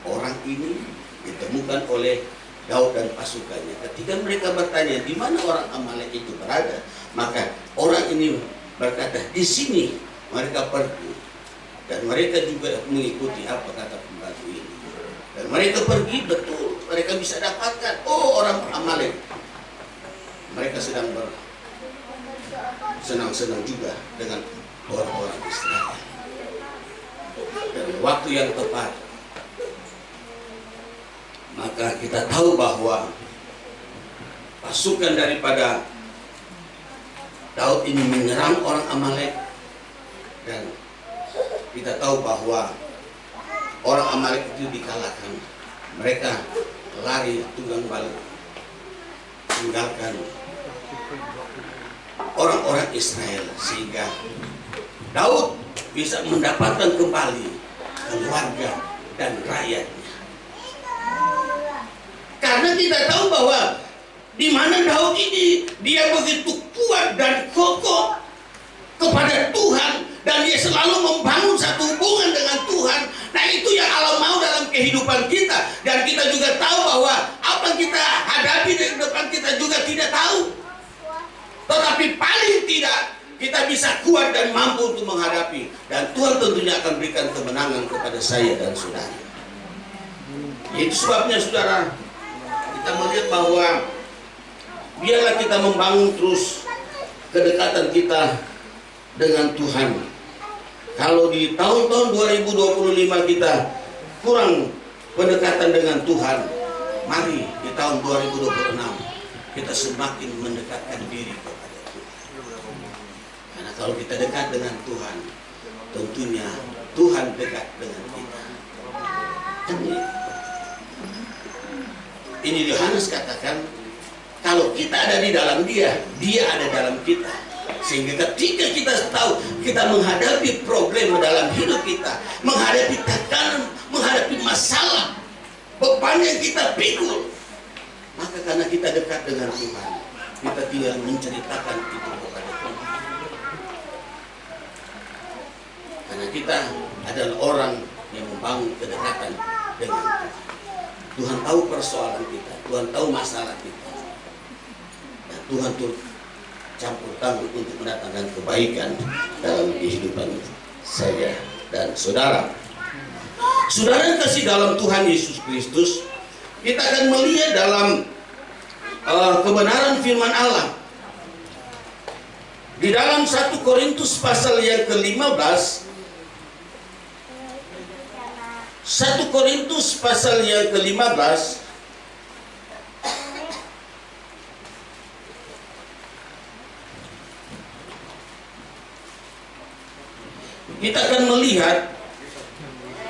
Orang ini ditemukan oleh Daud dan pasukannya. Ketika mereka bertanya di mana orang Amalek itu berada, maka orang ini berkata di sini. Mereka pergi dan mereka juga mengikuti apa kata pembantu ini. Dan mereka pergi, betul, mereka bisa dapatkan, oh orang Amalek. Mereka sedang bersenang-senang juga dengan orang-orang Israel. Dan waktu yang tepat, maka kita tahu bahwa pasukan daripada Daud ini menyerang orang Amalek. Dan kita tahu bahwa orang Amalek itu dikalahkan. Mereka lari tunggang balik, tinggalkan orang-orang Israel, sehingga Daud bisa mendapatkan kembali keluarga dan rakyatnya. Karena kita tahu bahwa di mana Daud ini dia begitu kuat dan kokoh kepada Tuhan, dan dia selalu membangun satu hubungan dengan Tuhan. Nah, itu yang Allah mau dalam kehidupan kita. Dan kita juga tahu bahwa apa yang kita hadapi di depan kita juga tidak tahu. Tetapi paling tidak kita bisa kuat dan mampu untuk menghadapi. Dan Tuhan tentunya akan berikan kemenangan kepada saya dan saudara. Itu sebabnya, saudara, kita melihat bahwa biarlah kita membangun terus kedekatan kita dengan Tuhan. Kalau di tahun-tahun 2025 kita kurang pendekatan dengan Tuhan, mari di tahun 2026 kita semakin mendekatkan diri kepada Tuhan. Karena kalau kita dekat dengan Tuhan, tentunya Tuhan dekat dengan kita. Ini Yohanes katakan, kalau kita ada di dalam Dia, Dia ada dalam kita. Sehingga ketika kita tahu kita menghadapi problem dalam hidup kita, menghadapi tekanan, menghadapi masalah, beban yang kita pikul, maka karena kita dekat dengan Tuhan, kita tinggal menceritakan itu kepada Tuhan. Karena kita adalah orang yang membangun kedekatan dengan Tuhan. Tuhan tahu persoalan kita, Tuhan tahu masalah kita, dan Tuhan turut campur tangan untuk mendatangkan kebaikan dalam kehidupan saya dan saudara. Saudara yang kasih dalam Tuhan Yesus Kristus, kita akan melihat dalam kebenaran firman Allah di dalam 1 Korintus pasal yang ke-15. 1 Korintus pasal yang ke-15 kita akan melihat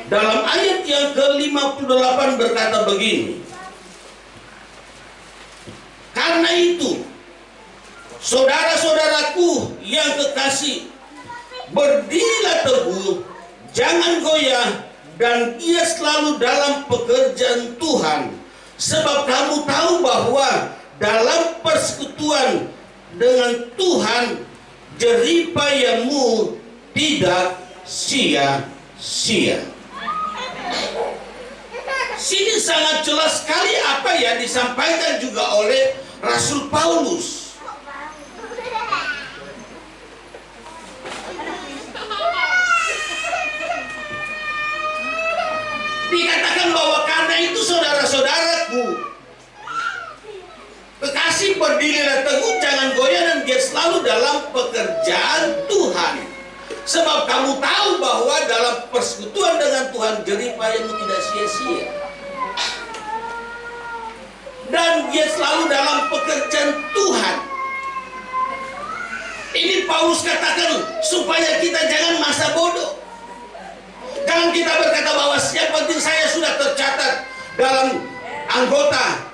dalam ayat yang ke-58 berkata begini, karena itu saudara-saudaraku yang kekasih, berdirilah teguh, jangan goyah, dan ia selalu dalam pekerjaan Tuhan, sebab kamu tahu bahwa dalam persekutuan dengan Tuhan jeripayamu tidak sia-sia. Sini sangat jelas sekali apa yang disampaikan juga oleh Rasul Paulus. Dikatakan bahwa karena itu saudara-saudaraku kekasih, berdirilah teguh, jangan goyah, dan giat selalu dalam pekerjaan Tuhan, sebab kamu tahu bahwa dalam persekutuan dengan Tuhan jeripayamu tidak sia-sia, dan giat selalu dalam pekerjaan Tuhan. Ini Paulus katakan supaya kita jangan masa bodoh. Jangan kita berkata bahwa yang penting saya sudah tercatat dalam anggota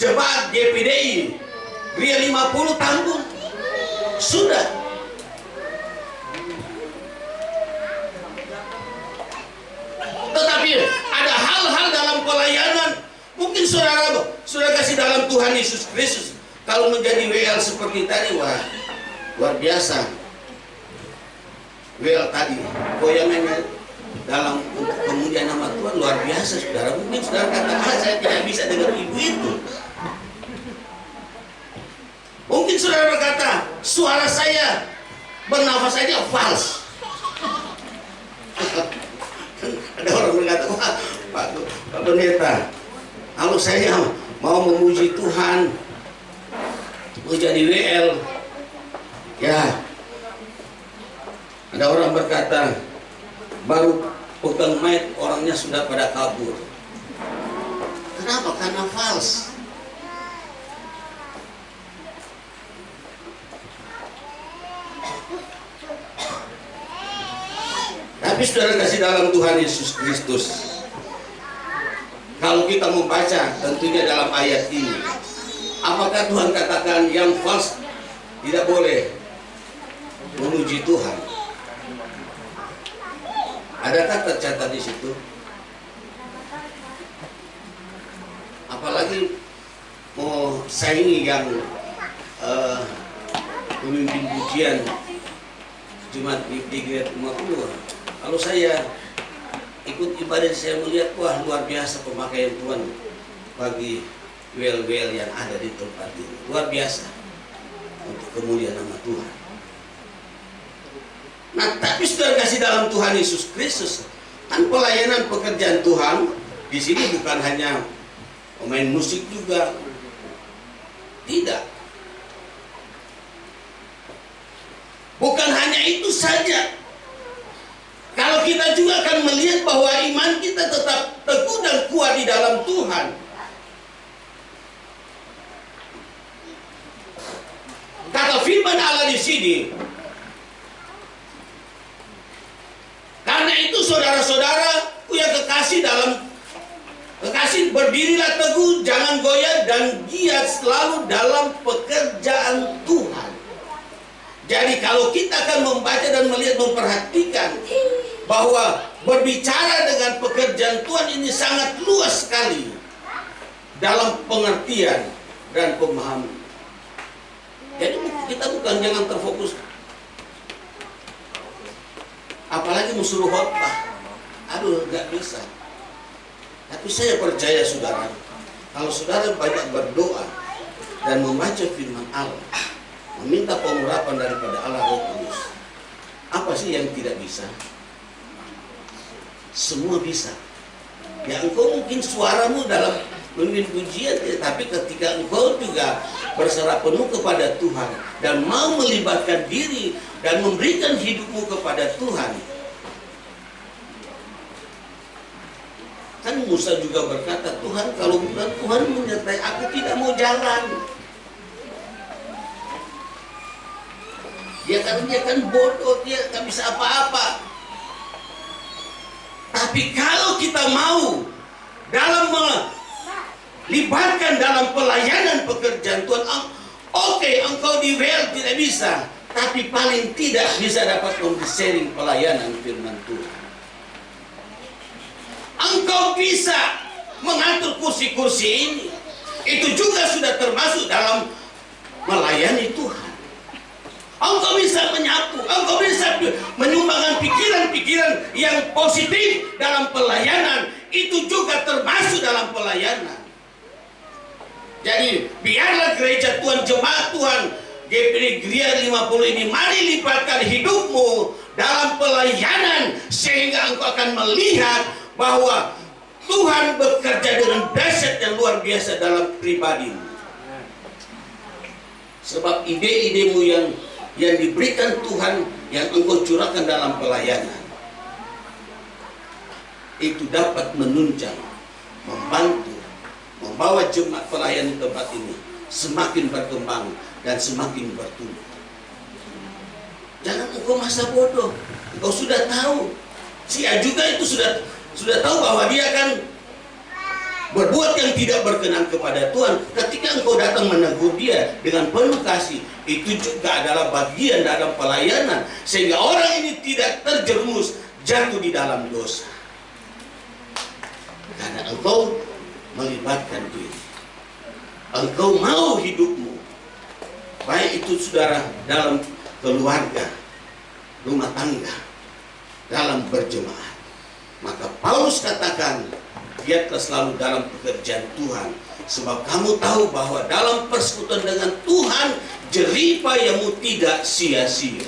jemaat GPDI Gria 50 tahun. Sudah. Tetapi ada hal-hal dalam pelayanan, mungkin saudara sudah kasih dalam Tuhan Yesus Kristus. Kalau menjadi WL seperti tadi, wah luar biasa. WL tadi goyangannya dalam kemudian nama Tuhan luar biasa, saudara. Mungkin saudara kata, saya tidak bisa dengar ibu itu. Mungkin saudara berkata, suara saya bernafas saja fals. Ada orang berkata, wah Pak Pendeta, kalau saya mau memuji Tuhan, mau jadi WL, ya. Ada orang berkata, baru pegang mic orangnya sudah pada kabur. Kenapa? Karena fals. Tapi saudara kasih dalam Tuhan Yesus Kristus, kalau kita membaca tentunya dalam ayat ini, apakah Tuhan katakan yang fals tidak boleh memuji Tuhan? Adakah tercatat di situ? Apalagi mau saingi yang pemimpin pujian Jumat di Gria 50. Kalau saya ikut ibadah, saya melihat, wah luar biasa pemakaian Tuhan bagi wel-wel yang ada di tempat ini. Luar biasa untuk kemuliaan nama Tuhan. Nah, tapi sudah kasih dalam Tuhan Yesus Kristus, kan pelayanan pekerjaan Tuhan di sini bukan hanya pemain musik juga, tidak. Bukan hanya itu saja. Kalau kita juga akan melihat bahwa iman kita tetap teguh dan kuat di dalam Tuhan. Kata firman Allah di sini, karena itu saudara-saudara yang kekasih berdirilah teguh, jangan goyah dan giat selalu dalam pekerjaan Tuhan. Jadi kalau kita akan membaca dan melihat, memperhatikan bahwa berbicara dengan pekerjaan Tuhan ini sangat luas sekali dalam pengertian dan pemahaman. Jadi kita bukan jangan terfokus, apalagi mau suruh khotbah, aduh nggak bisa. Tapi saya percaya saudara, kalau saudara banyak berdoa dan membaca firman Allah, meminta pengurapan daripada Allah Roh Kudus, apa sih yang tidak bisa? Semua bisa. Ya engkau mungkin suaramu dalam memimpin pujian, tapi ketika engkau juga berserah penuh kepada Tuhan dan mau melibatkan diri dan memberikan hidupmu kepada Tuhan. Kan Musa juga berkata, Tuhan kalau bukan Tuhan menyertai aku tidak mau jalan. Dia kan bodoh, dia nggak bisa apa-apa. Tapi kalau kita mau dalam melibatkan dalam pelayanan pekerjaan Tuhan, oke, engkau di WL tidak bisa, tapi paling tidak bisa dapat sharing pelayanan firman Tuhan. Engkau bisa mengatur kursi-kursi ini, itu juga sudah termasuk dalam melayani Tuhan. Engkau bisa menyapu, engkau bisa menyumbangkan pikiran-pikiran yang positif dalam pelayanan, itu juga termasuk dalam pelayanan. Jadi biarlah gereja Tuhan, jemaat Tuhan, GPD Gria 50 ini, mari libatkan hidupmu dalam pelayanan, sehingga engkau akan melihat bahwa Tuhan bekerja dengan dahsyat yang luar biasa dalam pribadimu. Sebab ide-idemu yang diberikan Tuhan, yang engkau curahkan dalam pelayanan, itu dapat menunjang, membantu, membawa jemaat pelayan di tempat ini semakin berkembang dan semakin bertumbuh. Jangan engkau masa bodoh. Engkau sudah tahu, si A juga itu sudah tahu bahwa dia akan berbuat yang tidak berkenan kepada Tuhan. Ketika engkau datang menegur dia dengan penuh kasih, itu juga adalah bagian dalam pelayanan, sehingga orang ini tidak terjerumus jatuh di dalam dosa. Karena engkau melibatkan diri, engkau mau hidupmu, baik itu saudara dalam keluarga, rumah tangga, dalam berjemaat. Maka Paulus katakan, giatlah selalu dalam pekerjaan Tuhan, sebab kamu tahu bahwa dalam persekutuan dengan Tuhan jeripayahmu tidak sia-sia.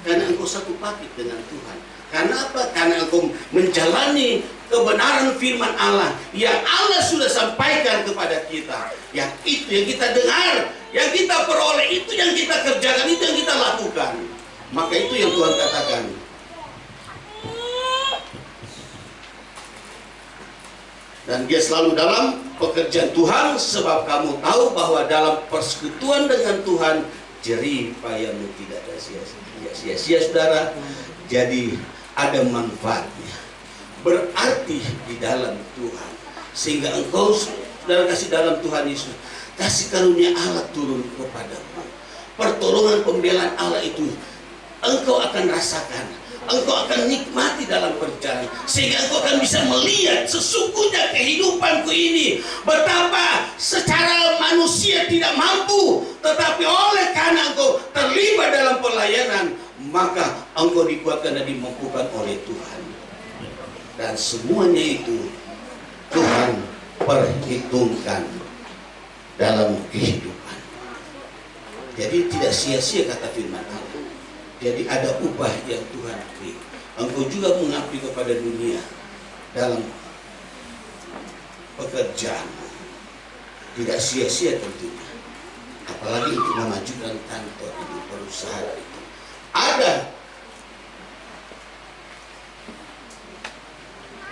Karena engkau satu paket dengan Tuhan. Karena apa? Karena engkau menjalani kebenaran firman Allah yang Allah sudah sampaikan kepada kita. Yang itu yang kita dengar, yang kita peroleh, itu yang kita kerjakan, itu yang kita lakukan. Maka itu yang Tuhan katakan. Dan dia selalu dalam pekerjaan Tuhan, sebab kamu tahu bahwa dalam persekutuan dengan Tuhan jeripayahmu tidak ada sia-sia, saudara. Jadi ada manfaatnya, berarti di dalam Tuhan, sehingga engkau saudara kasih dalam Tuhan Yesus, kasih karunia Allah turun kepadamu, pertolongan pembelaan Allah itu engkau akan rasakan. Engkau akan nikmati dalam perjalanan, sehingga engkau akan bisa melihat sesungguhnya kehidupanku ini betapa secara manusia tidak mampu, tetapi oleh karena engkau terlibat dalam pelayanan, maka engkau dikuatkan dan dimampukan oleh Tuhan. Dan semuanya itu Tuhan perhitungkan dalam kehidupan. Jadi tidak sia-sia kata firman Allah. Jadi ada upah yang Tuhan beri. Engkau juga mengabdi kepada dunia dalam pekerjaan. Tidak sia-sia tentunya. Apalagi untuk memajukan kantor itu, perusahaan itu. ada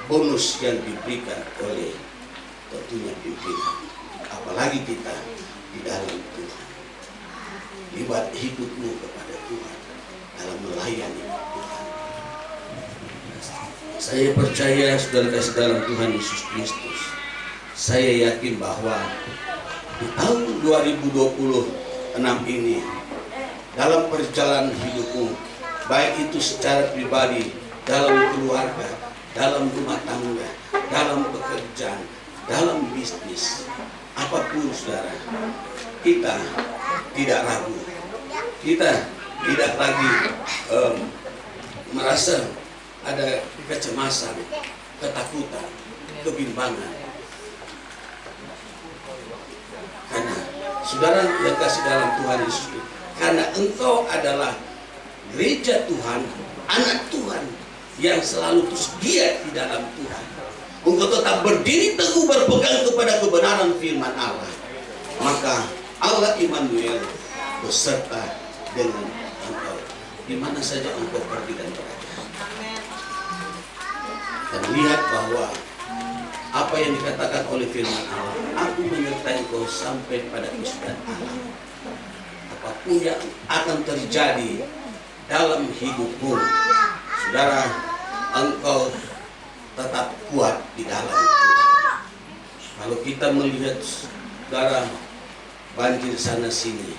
bonus yang diberikan oleh tentunya pimpinan, apalagi kita di dalam Tuhan. Libat hidupmu kepada Tuhan dalam melayani Tuhan. Saya percaya saudara kasih dalam Tuhan Yesus Kristus, saya yakin bahwa di tahun 2026 ini dalam perjalanan hidupmu, baik itu secara pribadi, dalam keluarga, dalam rumah tangga, dalam pekerjaan, dalam bisnis, apapun saudara, kita tidak ragu, kita tidak lagi merasa ada kecemasan, ketakutan, kebimbangan. Karena saudara yang kasih dalam Tuhan Yesus, karena engkau adalah gereja Tuhan, anak Tuhan yang selalu terus giat di dalam Tuhan. Engkau tetap berdiri teguh berpegang kepada kebenaran firman Allah. Maka Allah Immanuel beserta dengan engkau di mana saja engkau pergi dan berada. Dan lihat bahwa apa yang dikatakan oleh firman Allah, aku menyertai engkau sampai pada kesudahan alam. Apapun yang akan terjadi dalam hidupmu, saudara, engkau tetap kuat di dalam Tuhan. Kalau kita melihat saudara banjir sana sini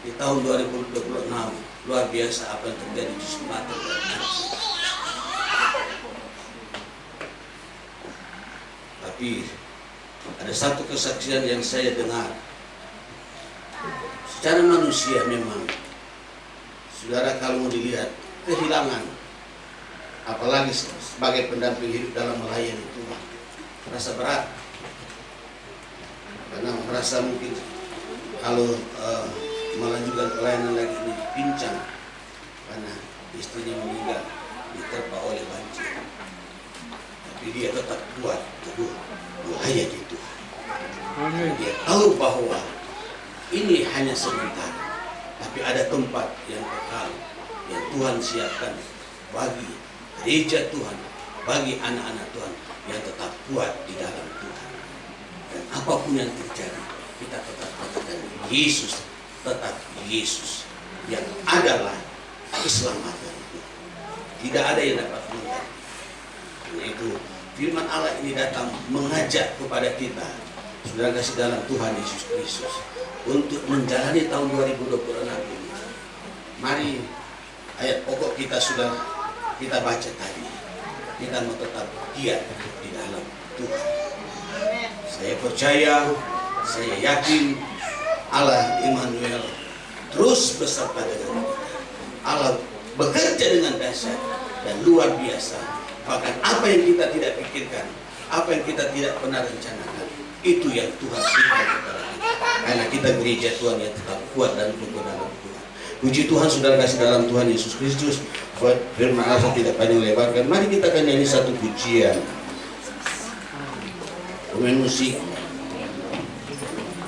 di tahun 2026, luar biasa apa yang terjadi di Sumatera dan Aceh. Tapi ada satu kesaksian yang saya dengar. Secara manusia memang, saudara, kalau mau dilihat kehilangan, apalagi sebagai pendamping hidup dalam melayani Tuhan, merasa berat. Karena merasa mungkin kalau melanjutkan pelayanan lagi ini pincang karena istrinya meninggal diterpa oleh banjir. Tapi dia tetap kuat teguh melayani Tuhan. Dia tahu bahwa ini hanya sebentar, tapi ada tempat yang kekal yang Tuhan siapkan bagi gereja Tuhan, bagi anak-anak Tuhan yang tetap kuat di dalam Tuhan. Dan apapun yang terjadi, kita tetap katakan Yesus, tetap Yesus yang adalah keselamatan. Tidak ada yang dapat mengganti. Karena itu firman Allah ini datang mengajak kepada kita, saudara kasih dalam Tuhan Yesus Kristus, untuk menjalani tahun 2026 ini. Mari ayat pokok kita sudah kita baca tadi. Kita mau tetap giat di dalam Tuhan. Saya percaya, saya yakin Allah Immanuel terus beserta dengan kita. Allah bekerja dengan dahsyat dan luar biasa. Bahkan apa yang kita tidak pikirkan, apa yang kita tidak pernah rencanakan, itu yang Tuhan berikan kepada kita. Karena kita gereja Tuhan yang tetap kuat dan teguh dalam Tuhan. Puji Tuhan, saudara kasih dalam Tuhan Yesus Kristus. Firman Allah tidak panjang lebarkan. Mari kita akan nyanyi satu pujian. Pemain musik,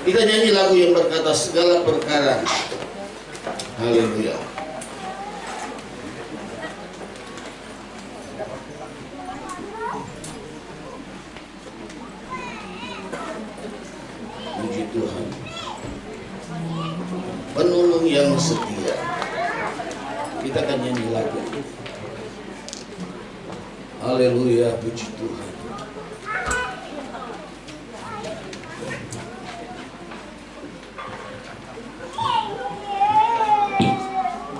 kita nyanyi lagu yang berkata segala perkara. Haleluya. Puji Tuhan, penolong yang setia. Kita akan nyanyi lagi. Haleluya, puji Tuhan.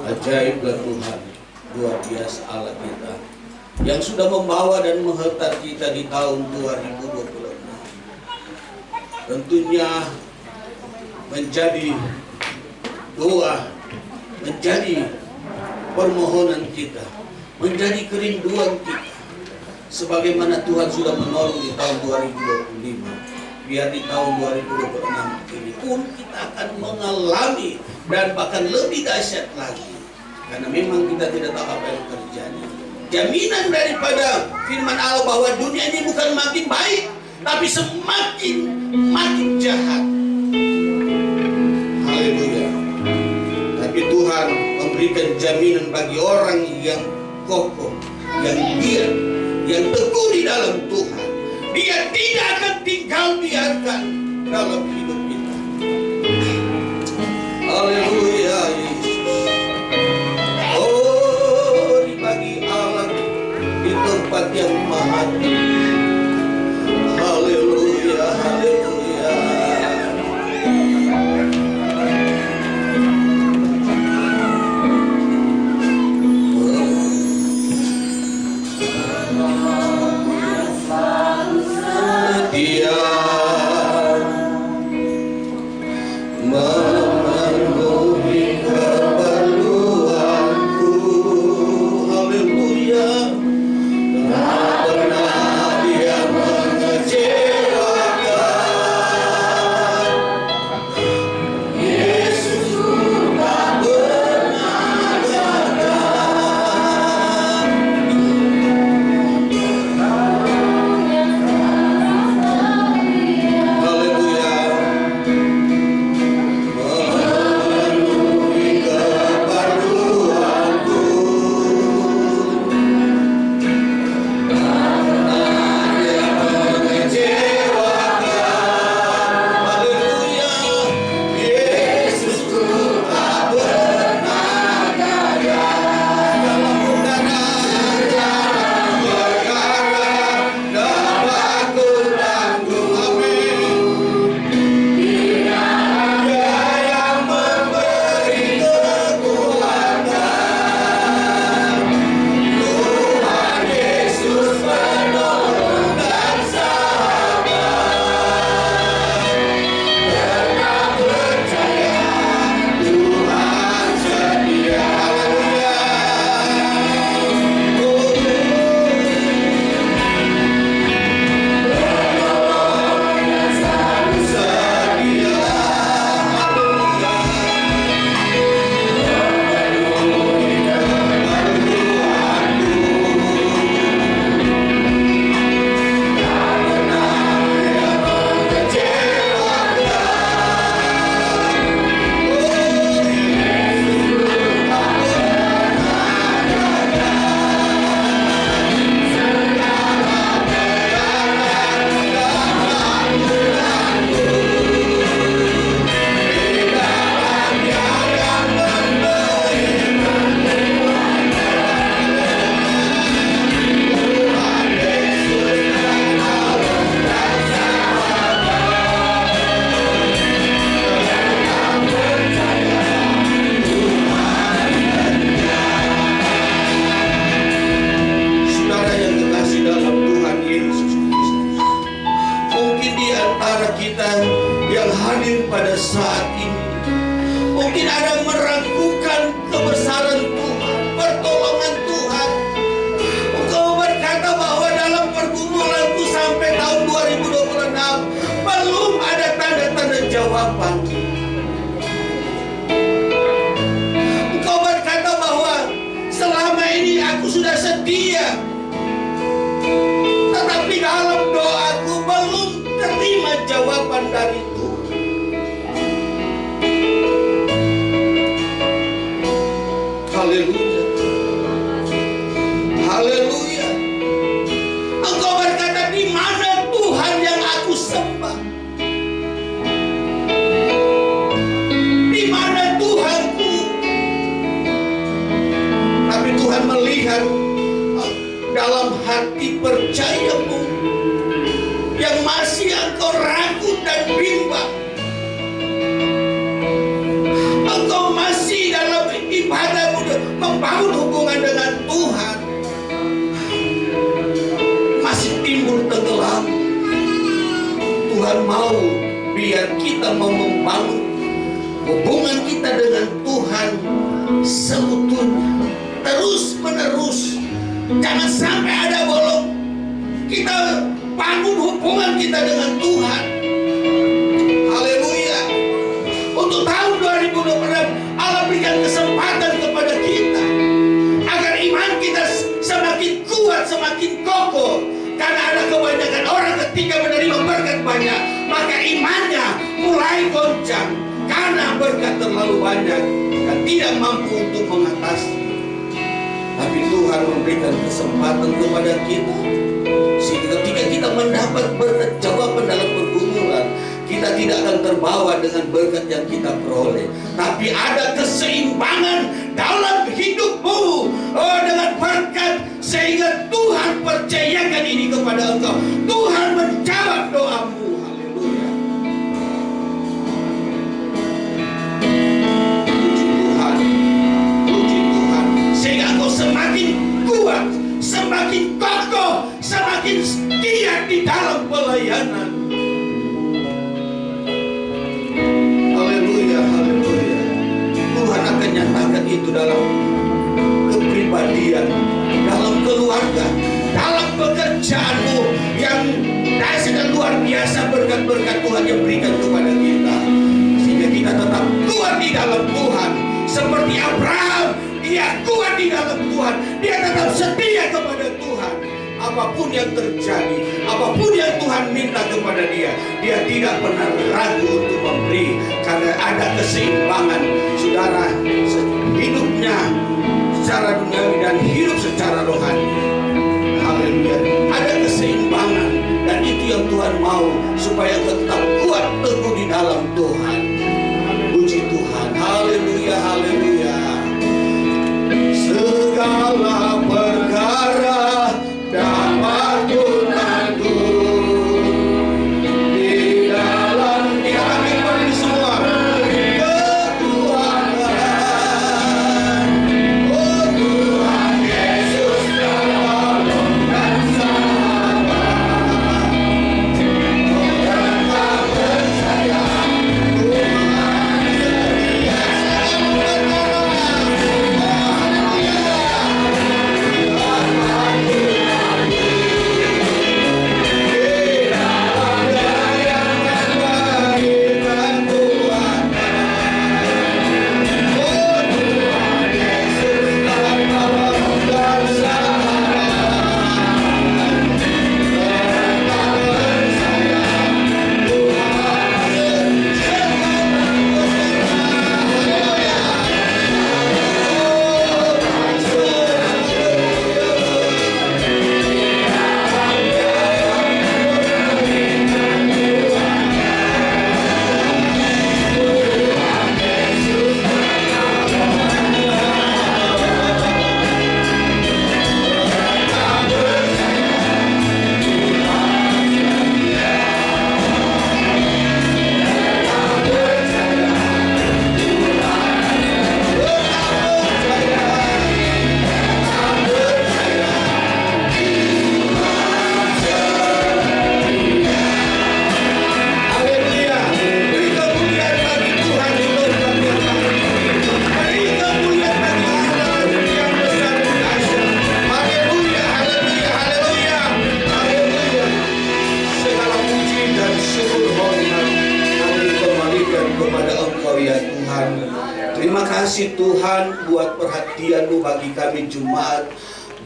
Ajaiblah Tuhan, luar biasa Allah kita yang sudah membawa dan menghantar kita di tahun 2026. Tentunya menjadi doa, menjadi permohonan kita, menjadi kerinduan kita. Sebagaimana Tuhan sudah menolong di tahun 2025, biar di tahun 2026 ini pun kita akan mengalami dan bahkan lebih dahsyat lagi. Karena memang kita tidak tahu apa yang terjadi. Jaminan daripada firman Allah bahwa dunia ini bukan makin baik, tapi semakin jahat. Haleluya. Tapi Tuhan memberikan jaminan bagi orang yang kokoh, yang giat, yang teguh di dalam Tuhan. Dia tidak akan tinggal biarkan dalam hidup kita. Haleluya Yesus. Oh, di pagi Allah di tempat yang maha tinggi. Haleluya, haleluya. Dia memenuhi keperluanku. Haleluya. Tak pernah dia mengecewakan. Yesus tak pernah gagal. Haleluya. Memenuhi keperluanku. Pada saat ini mungkin ada meragukan kebesaran Tuhan, pertolongan Tuhan. Engkau berkata bahwa dalam pergumulanku sampai tahun 2026 belum ada tanda-tanda jawaban. Engkau berkata bahwa selama ini aku sudah setia, tetapi dalam doaku belum terima jawaban dari Tuhan. Haleluya. Haleluya. Engkau berkata, di mana Tuhan yang aku sembah? Di mana Tuhanku? Tapi Tuhan melihat dalam hati percayamu yang masih engkau ragu dan bimbang. Engkau masih dalam ibadahmu membangun hubungan dengan Tuhan, masih timbul tenggelam. Tuhan mau biar kita mau membangun hubungan kita dengan Tuhan seutuhnya, terus menerus. Jangan sampai ada bolong. Kita bangun hubungan kita dengan Tuhan. Haleluya. Untuk tahun 2026 Allah berikan kesempatan kepada kita agar iman kita semakin kuat, semakin kokoh. Karena ada kebanyakan orang ketika menerima berkat banyak, maka imannya mulai goncang, karena berkat terlalu banyak dan tidak mampu untuk mengatasi. Tapi Tuhan memberikan kesempatan kepada kita, sehingga ketika kita mendapat berkat jawaban dalam pergumulan, kita tidak akan terbawa dengan berkat yang kita peroleh, tapi ada keseimbangan dalam hidupmu dengan berkat, sehingga Tuhan percayakan ini kepada engkau. Tuhan menjawab doamu. Haleluya. Puji Tuhan, sehingga engkau semakin kuat, semakin kokoh, semakin setia di dalam pelayanan. Haleluya, haleluya. Tuhan akan nyatakan itu dalam kepribadian, dalam keluarga, dalam pekerjaanmu yang dahsyat dan luar biasa berkat-berkat Tuhan yang berikan kepada kita, sehingga kita tetap kuat di dalam Tuhan. Seperti Abraham, dia kuat di dalam Tuhan, dia tetap setia kepada Tuhan. Apapun yang terjadi, apapun yang Tuhan minta kepada dia, dia tidak pernah ragu untuk memberi, karena ada keseimbangan, saudara, hidupnya secara duniawi dan hidup secara rohani. Haleluya. Ada keseimbangan, dan itu yang Tuhan mau, supaya tetap kuat teguh di dalam Tuhan. Puji Tuhan. Haleluya, haleluya. Segala perkara dapat kunanggung di dalam kami semua kekuatan. Oh Tuhan Yesus tolong dan sabar. Orang tak percaya Tuhan setia Tuhan buat perhatian-Mu bagi kami jemaat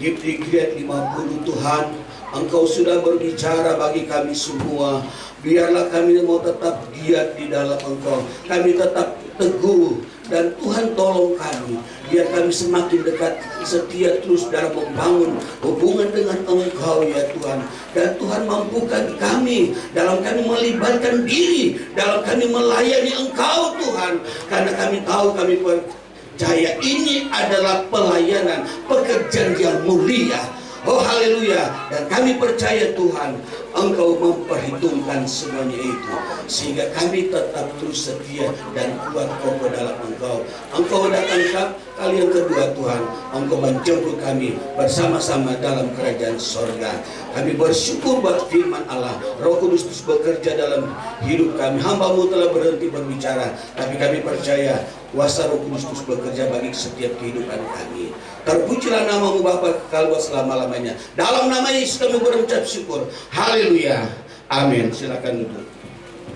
GIPT Grade 50 Tuhan. Engkau sudah berbicara bagi kami semua. Biarlah kami mau tetap giat di dalam Engkau. Kami tetap teguh, dan Tuhan tolong kami, biar kami semakin dekat, setia terus dalam membangun hubungan dengan Engkau ya Tuhan. Dan Tuhan mampukan kami dalam kami melibatkan diri, dalam kami melayani Engkau Tuhan. Karena kami tahu, kami percaya ini adalah pelayanan, pekerjaan yang mulia. Oh haleluya. Dan kami percaya Tuhan, Engkau memperhitungkan semuanya itu, sehingga kami tetap terus setia dan kuat kokoh dalam Engkau. Engkau datang kali yang kedua Tuhan, Engkau menjemput kami bersama-sama dalam kerajaan sorga. Kami bersyukur buat firman Allah. Roh Kudus terus bekerja dalam hidup kami. Hamba-Mu telah berhenti berbicara, tapi kami percaya kuasa Roh Kudus terus bekerja bagi setiap kehidupan kami. Terpujilah nama-Mu Bapa kekal selama-lamanya. Dalam nama Yesus kami berucap syukur. Haleluya. Amin. Silakan duduk.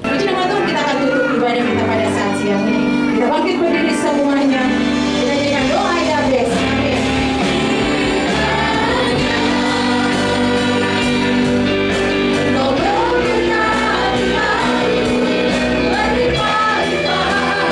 Puji nama Tuhan, kita akan tutup ibadah kita pada saat siang ini. Kita bangkit berdiri semuanya. Kita jadikan doa yang best. Amin. Engkau berkenan, berlimpah-limpah.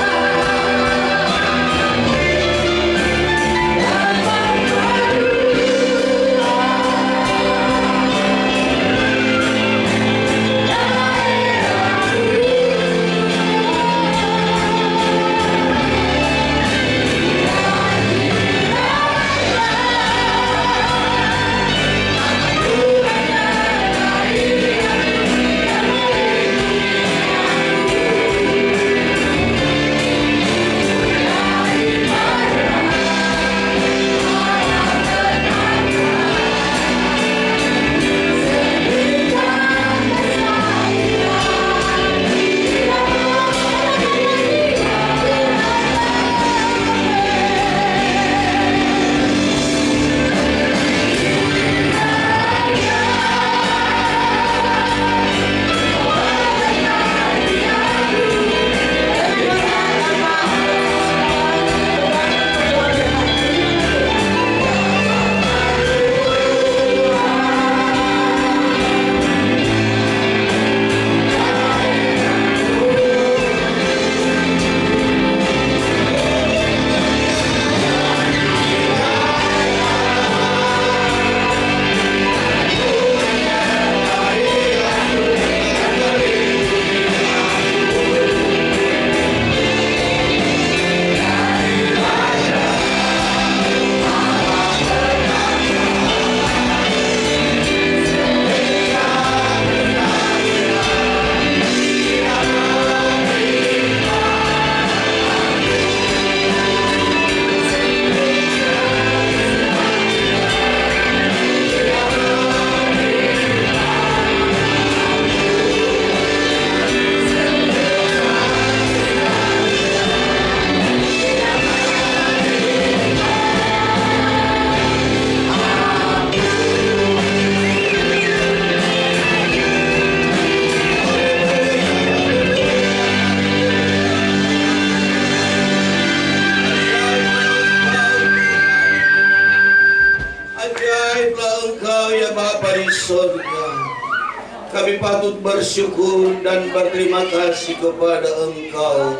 Kami patut bersyukur dan berterima kasih kepada Engkau,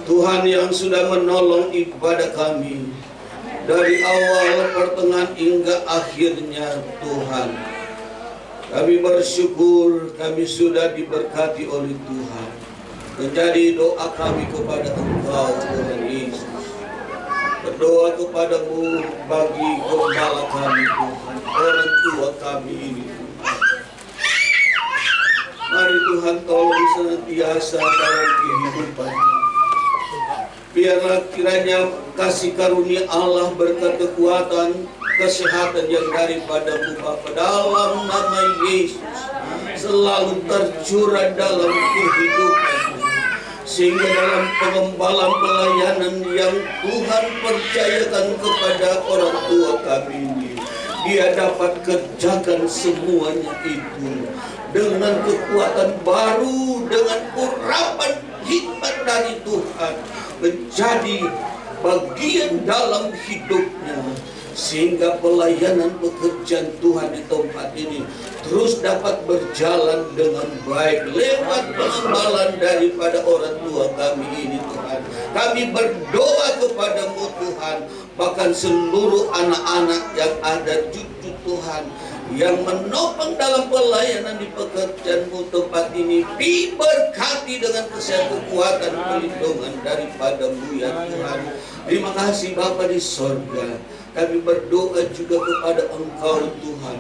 Tuhan yang sudah menolong ibadah kami dari awal, pertengahan hingga akhirnya. Tuhan, kami bersyukur kami sudah diberkati oleh Tuhan. Menjadi doa kami kepada Engkau, Tuhan Yesus. Berdoa kepadamu bagi gembala kami, Tuhan, orang tua kami ini. Mari Tuhan tolong senantiasa dalam kehidupan. Biarlah kiranya kasih karunia Allah, berkat kekuatan, kesehatan yang daripadamu Bapa, dalam nama Yesus selalu tercurah dalam kehidupan, sehingga dalam pengembalaan pelayanan yang Tuhan percayakan kepada orang tua kami ini, dia dapat kerjakan semuanya itu dengan kekuatan baru, dengan urapan hikmat dari Tuhan, menjadi bagian dalam hidupnya, sehingga pelayanan pekerjaan Tuhan di tempat ini terus dapat berjalan dengan baik lewat pengembalaan daripada orang tua kami ini. Tuhan, kami berdoa kepadamu Tuhan, bahkan seluruh anak-anak yang ada, cucu Tuhan yang menopang dalam pelayanan di pekerjaanmu tempat ini, diberkati dengan kesehatan, kekuatan, perlindungan daripadamu ya Tuhan. Terima kasih Bapa di sorga. Kami berdoa juga kepada Engkau Tuhan,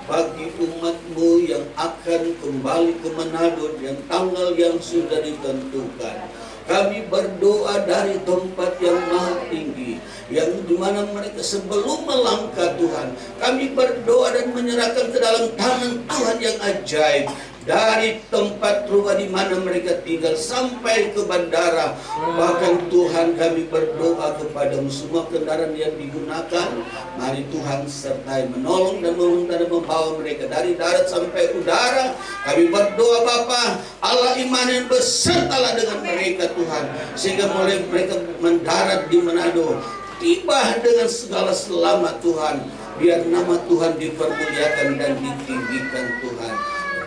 bagi umat-Mu yang akan kembali ke Manado yang tanggal yang sudah ditentukan. Kami berdoa dari tempat yang maha tinggi, yang dimana mereka sebelum melangkah Tuhan, kami berdoa dan menyerahkan ke dalam tangan Tuhan yang ajaib. Dari tempat rumah di mana mereka tinggal sampai ke bandara. Bahkan Tuhan, kami berdoa kepadamu, semua kendaraan yang digunakan, mari Tuhan sertai menolong dan membawa mereka dari darat sampai udara. Kami berdoa Bapa, Allah Immanuel besertalah dengan mereka Tuhan, sehingga mulai mereka mendarat di Manado, tiba dengan segala selamat Tuhan. Biar nama Tuhan dipermuliakan dan ditinggikan Tuhan.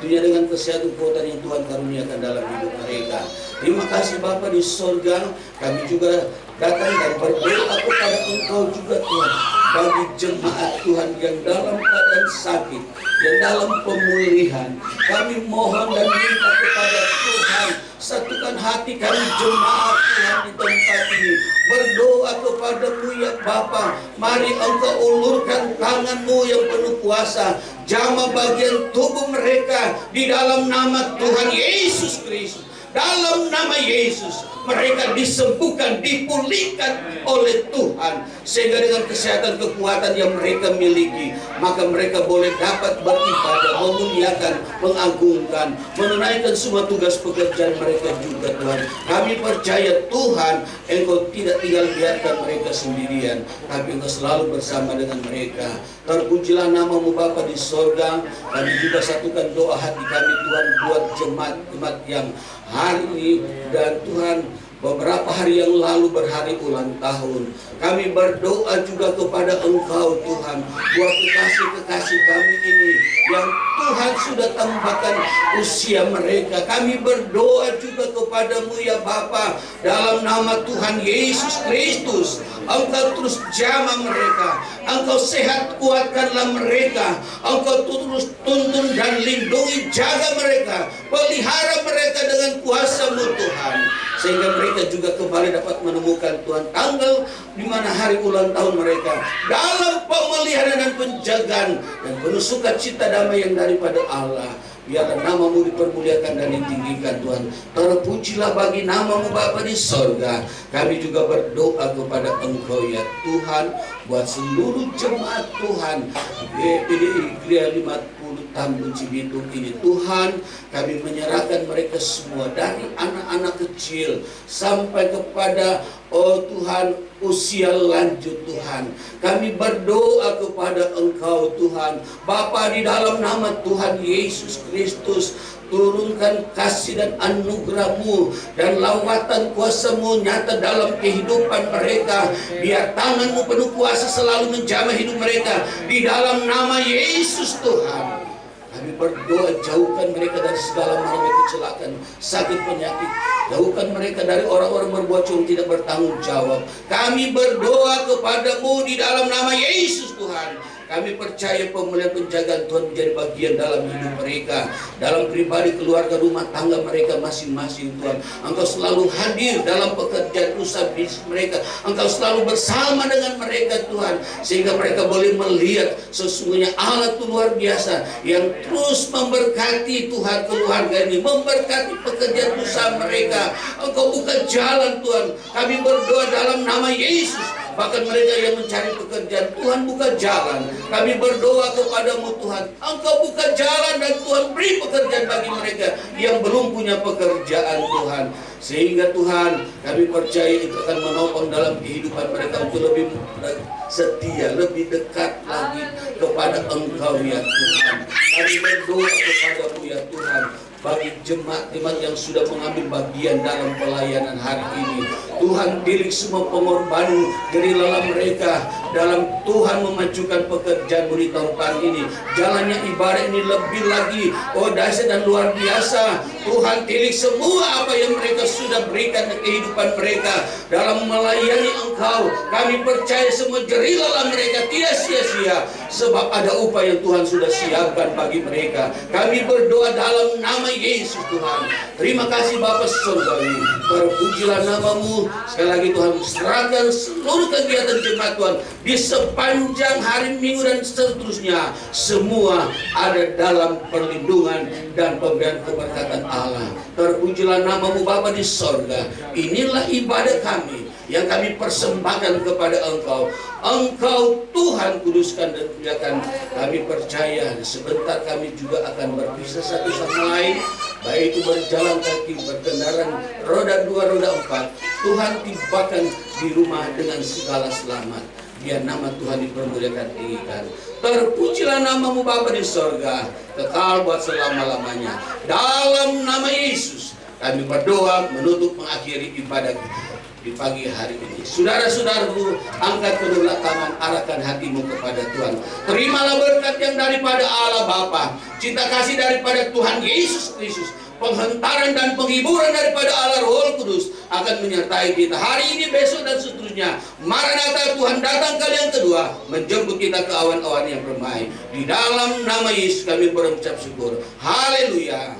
Tentunya dengan kesehatan kekuatan yang Tuhan karuniakan dalam hidup mereka. Terima kasih Bapa di sorga. Kami juga datang dan berdoa kepada Engkau juga Tuhan, bagi jemaat Tuhan yang dalam keadaan sakit, yang dalam pemulihan. Kami mohon dan minta kepada Tuhan, satukan hati kami jemaat Tuhan di tempat ini. Berdoa kepadamu ya Bapa, mari Engkau ulurkan tangan-Mu yang penuh kuasa, jamah bagian tubuh mereka di dalam nama Tuhan Yesus Kristus. Dalam nama Yesus mereka disembuhkan, dipulihkan oleh Tuhan, sehingga dengan kesehatan kekuatan yang mereka miliki, maka mereka boleh dapat beribadah, memuliakan, mengagungkan, menunaikan semua tugas pekerjaan mereka juga Tuhan. Kami percaya Tuhan, Engkau tidak tinggal biarkan mereka sendirian, tapi Engkau selalu bersama dengan mereka. Terpujilah nama-Mu Bapa di sorga. Kami juga satukan doa hati kami Tuhan buat jemaat-jemaat yang hari ini, dan Tuhan beberapa hari yang lalu berhari ulang tahun. Kami berdoa juga kepada Engkau Tuhan, buat kekasih-kekasih kami ini yang Tuhan sudah tambahkan usia mereka. Kami berdoa juga kepadamu ya Bapa, dalam nama Tuhan Yesus Kristus, Engkau terus jamah mereka, Engkau sehat kuatkanlah mereka, Engkau terus tuntun dan lindungi, jaga mereka, pelihara mereka dengan kuasa-Mu Tuhan, sehingga mereka juga kembali dapat menemukan Tuhan tanggal di mana hari ulang tahun mereka dalam pemeliharaan dan penjagaan dan penuh sukacita damai yang daripada Allah. Biarlah nama-Mu dipermuliakan dan ditinggikan Tuhan. Terpujilah bagi nama-Mu Bapa di sorga. Kami juga berdoa kepada Engkau ya Tuhan, buat seluruh jemaat Tuhan di Gereja 50 Tambun Cibitung ini Tuhan. Kami menyerahkan mereka semua, dari anak-anak kecil sampai kepada Tuhan usia lanjut Tuhan. Kami berdoa kepada Engkau Tuhan Bapa, di dalam nama Tuhan Yesus Kristus, turunkan kasih dan anugerah-Mu dan lawatan kuasa-Mu nyata dalam kehidupan mereka. Biar tangan-Mu penuh kuasa selalu menjamah hidup mereka di dalam nama Yesus Tuhan. Kami berdoa, jauhkan mereka dari segala macam kecelakaan, sakit penyakit. Jauhkan mereka dari orang-orang berbuat curang tidak bertanggung jawab. Kami berdoa kepadamu di dalam nama Yesus Tuhan. Kami percaya pemulihan penjagaan Tuhan menjadi bagian dalam hidup mereka, dalam pribadi, keluarga, rumah tangga mereka masing-masing Tuhan. Engkau selalu hadir dalam pekerjaan usaha bisnis mereka. Engkau selalu bersama dengan mereka Tuhan, sehingga mereka boleh melihat sesungguhnya Allah itu luar biasa yang terus memberkati Tuhan keluarga ini, memberkati pekerjaan usaha mereka. Engkau buka jalan Tuhan. Kami berdoa dalam nama Yesus. Bahkan mereka yang mencari pekerjaan, Tuhan buka jalan. Kami berdoa kepadamu Tuhan, Engkau buka jalan dan Tuhan beri pekerjaan bagi mereka yang belum punya pekerjaan Tuhan. Sehingga Tuhan, kami percaya itu akan menopang dalam kehidupan mereka untuk lebih setia, lebih dekat lagi kepada Engkau ya Tuhan. Kami berdoa kepadamu ya Tuhan, bagi jemaat-jemaat yang sudah mengambil bagian dalam pelayanan hari ini. Tuhan, pilih semua pengorbanan dari lelah mereka dalam Tuhan memajukan pekerjaan di tahun ini. Jalannya ibadah ini lebih lagi dahsyat dan luar biasa. Tuhan, pilih semua apa yang mereka sudah berikan ke kehidupan mereka dalam melayani Engkau. Kami percaya semua jerih lelah mereka tidak sia-sia, sebab ada upah yang Tuhan sudah siapkan bagi mereka. Kami berdoa dalam nama Yesus Tuhan. Terima kasih Bapa Surgawi. Terpujilah namamu. Sekali lagi Tuhan, serahkan seluruh kegiatan jemaat Tuhan di sepanjang hari Minggu dan seterusnya. Semua ada dalam perlindungan dan pemberian keberkatan Allah. Terpujilah namamu Bapa di sorga. Inilah ibadah kami yang kami persembahkan kepada Engkau. Engkau Tuhan kuduskan dan muliakan. Kami percaya sebentar kami juga akan berpisah satu sama lain, baik itu berjalan kaki, berkendaraan roda 2, roda 4. Tuhan tibakan di rumah dengan segala selamat. Biar nama Tuhan dipermuliakan, tinggikan. Terpujilah namamu Bapa di sorga, kekal buat selama-lamanya. Dalam nama Yesus kami berdoa menutup mengakhiri ibadah di pagi hari ini. Saudara-saudaraku, angkat kedua tangan, arahkan hatimu kepada Tuhan. Terimalah berkat yang daripada Allah Bapa, cinta kasih daripada Tuhan Yesus Kristus, penghentaran dan penghiburan daripada Allah Roh Kudus akan menyertai kita hari ini, besok dan seterusnya. Maranatha, Tuhan datang kali yang kedua menjemput kita ke awan-awan yang permai. Di dalam nama Yesus kami berucap syukur. Haleluya.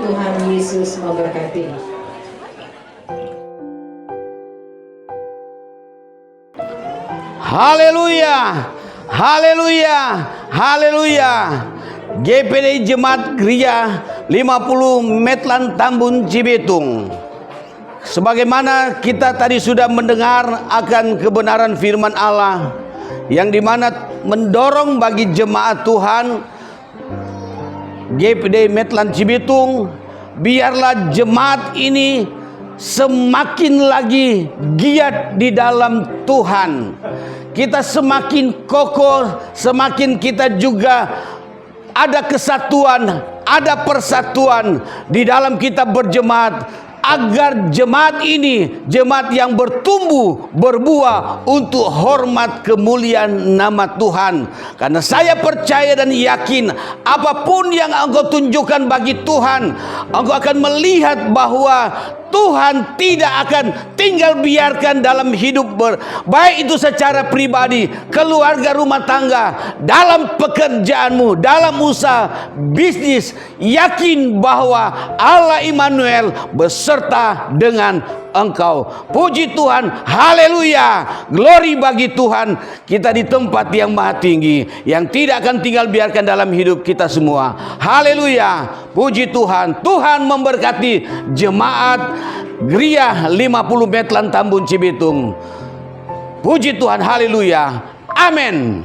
Tuhan Yesus memberkati. Haleluya, haleluya, haleluya. GPD Jemaat Gereja 50 Metlan Tambun Cibitung. Sebagaimana kita tadi sudah mendengar akan kebenaran firman Allah, yang dimana mendorong bagi jemaat Tuhan GPD Metlan Cibitung, biarlah jemaat ini semakin lagi giat di dalam Tuhan. Kita semakin kokoh, semakin kita juga ada kesatuan, ada persatuan di dalam kita berjemaat. agar jemaat ini, jemaat yang bertumbuh, berbuah untuk hormat kemuliaan nama Tuhan. Karena saya percaya dan yakin, apapun yang engkau tunjukkan bagi Tuhan, engkau akan melihat bahwa Tuhan tidak akan tinggal biarkan dalam hidup baik itu secara pribadi, keluarga, rumah tangga, dalam pekerjaanmu, dalam usaha, bisnis. Yakin bahwa Allah Immanuel beserta dengan engkau. Puji Tuhan, haleluya, glory bagi Tuhan. Kita di tempat yang maha tinggi, yang tidak akan tinggal biarkan dalam hidup kita semua. Haleluya, puji Tuhan. Tuhan memberkati jemaat Gereja 50 Metlan Tambun Cibitung. Puji Tuhan, haleluya, amin.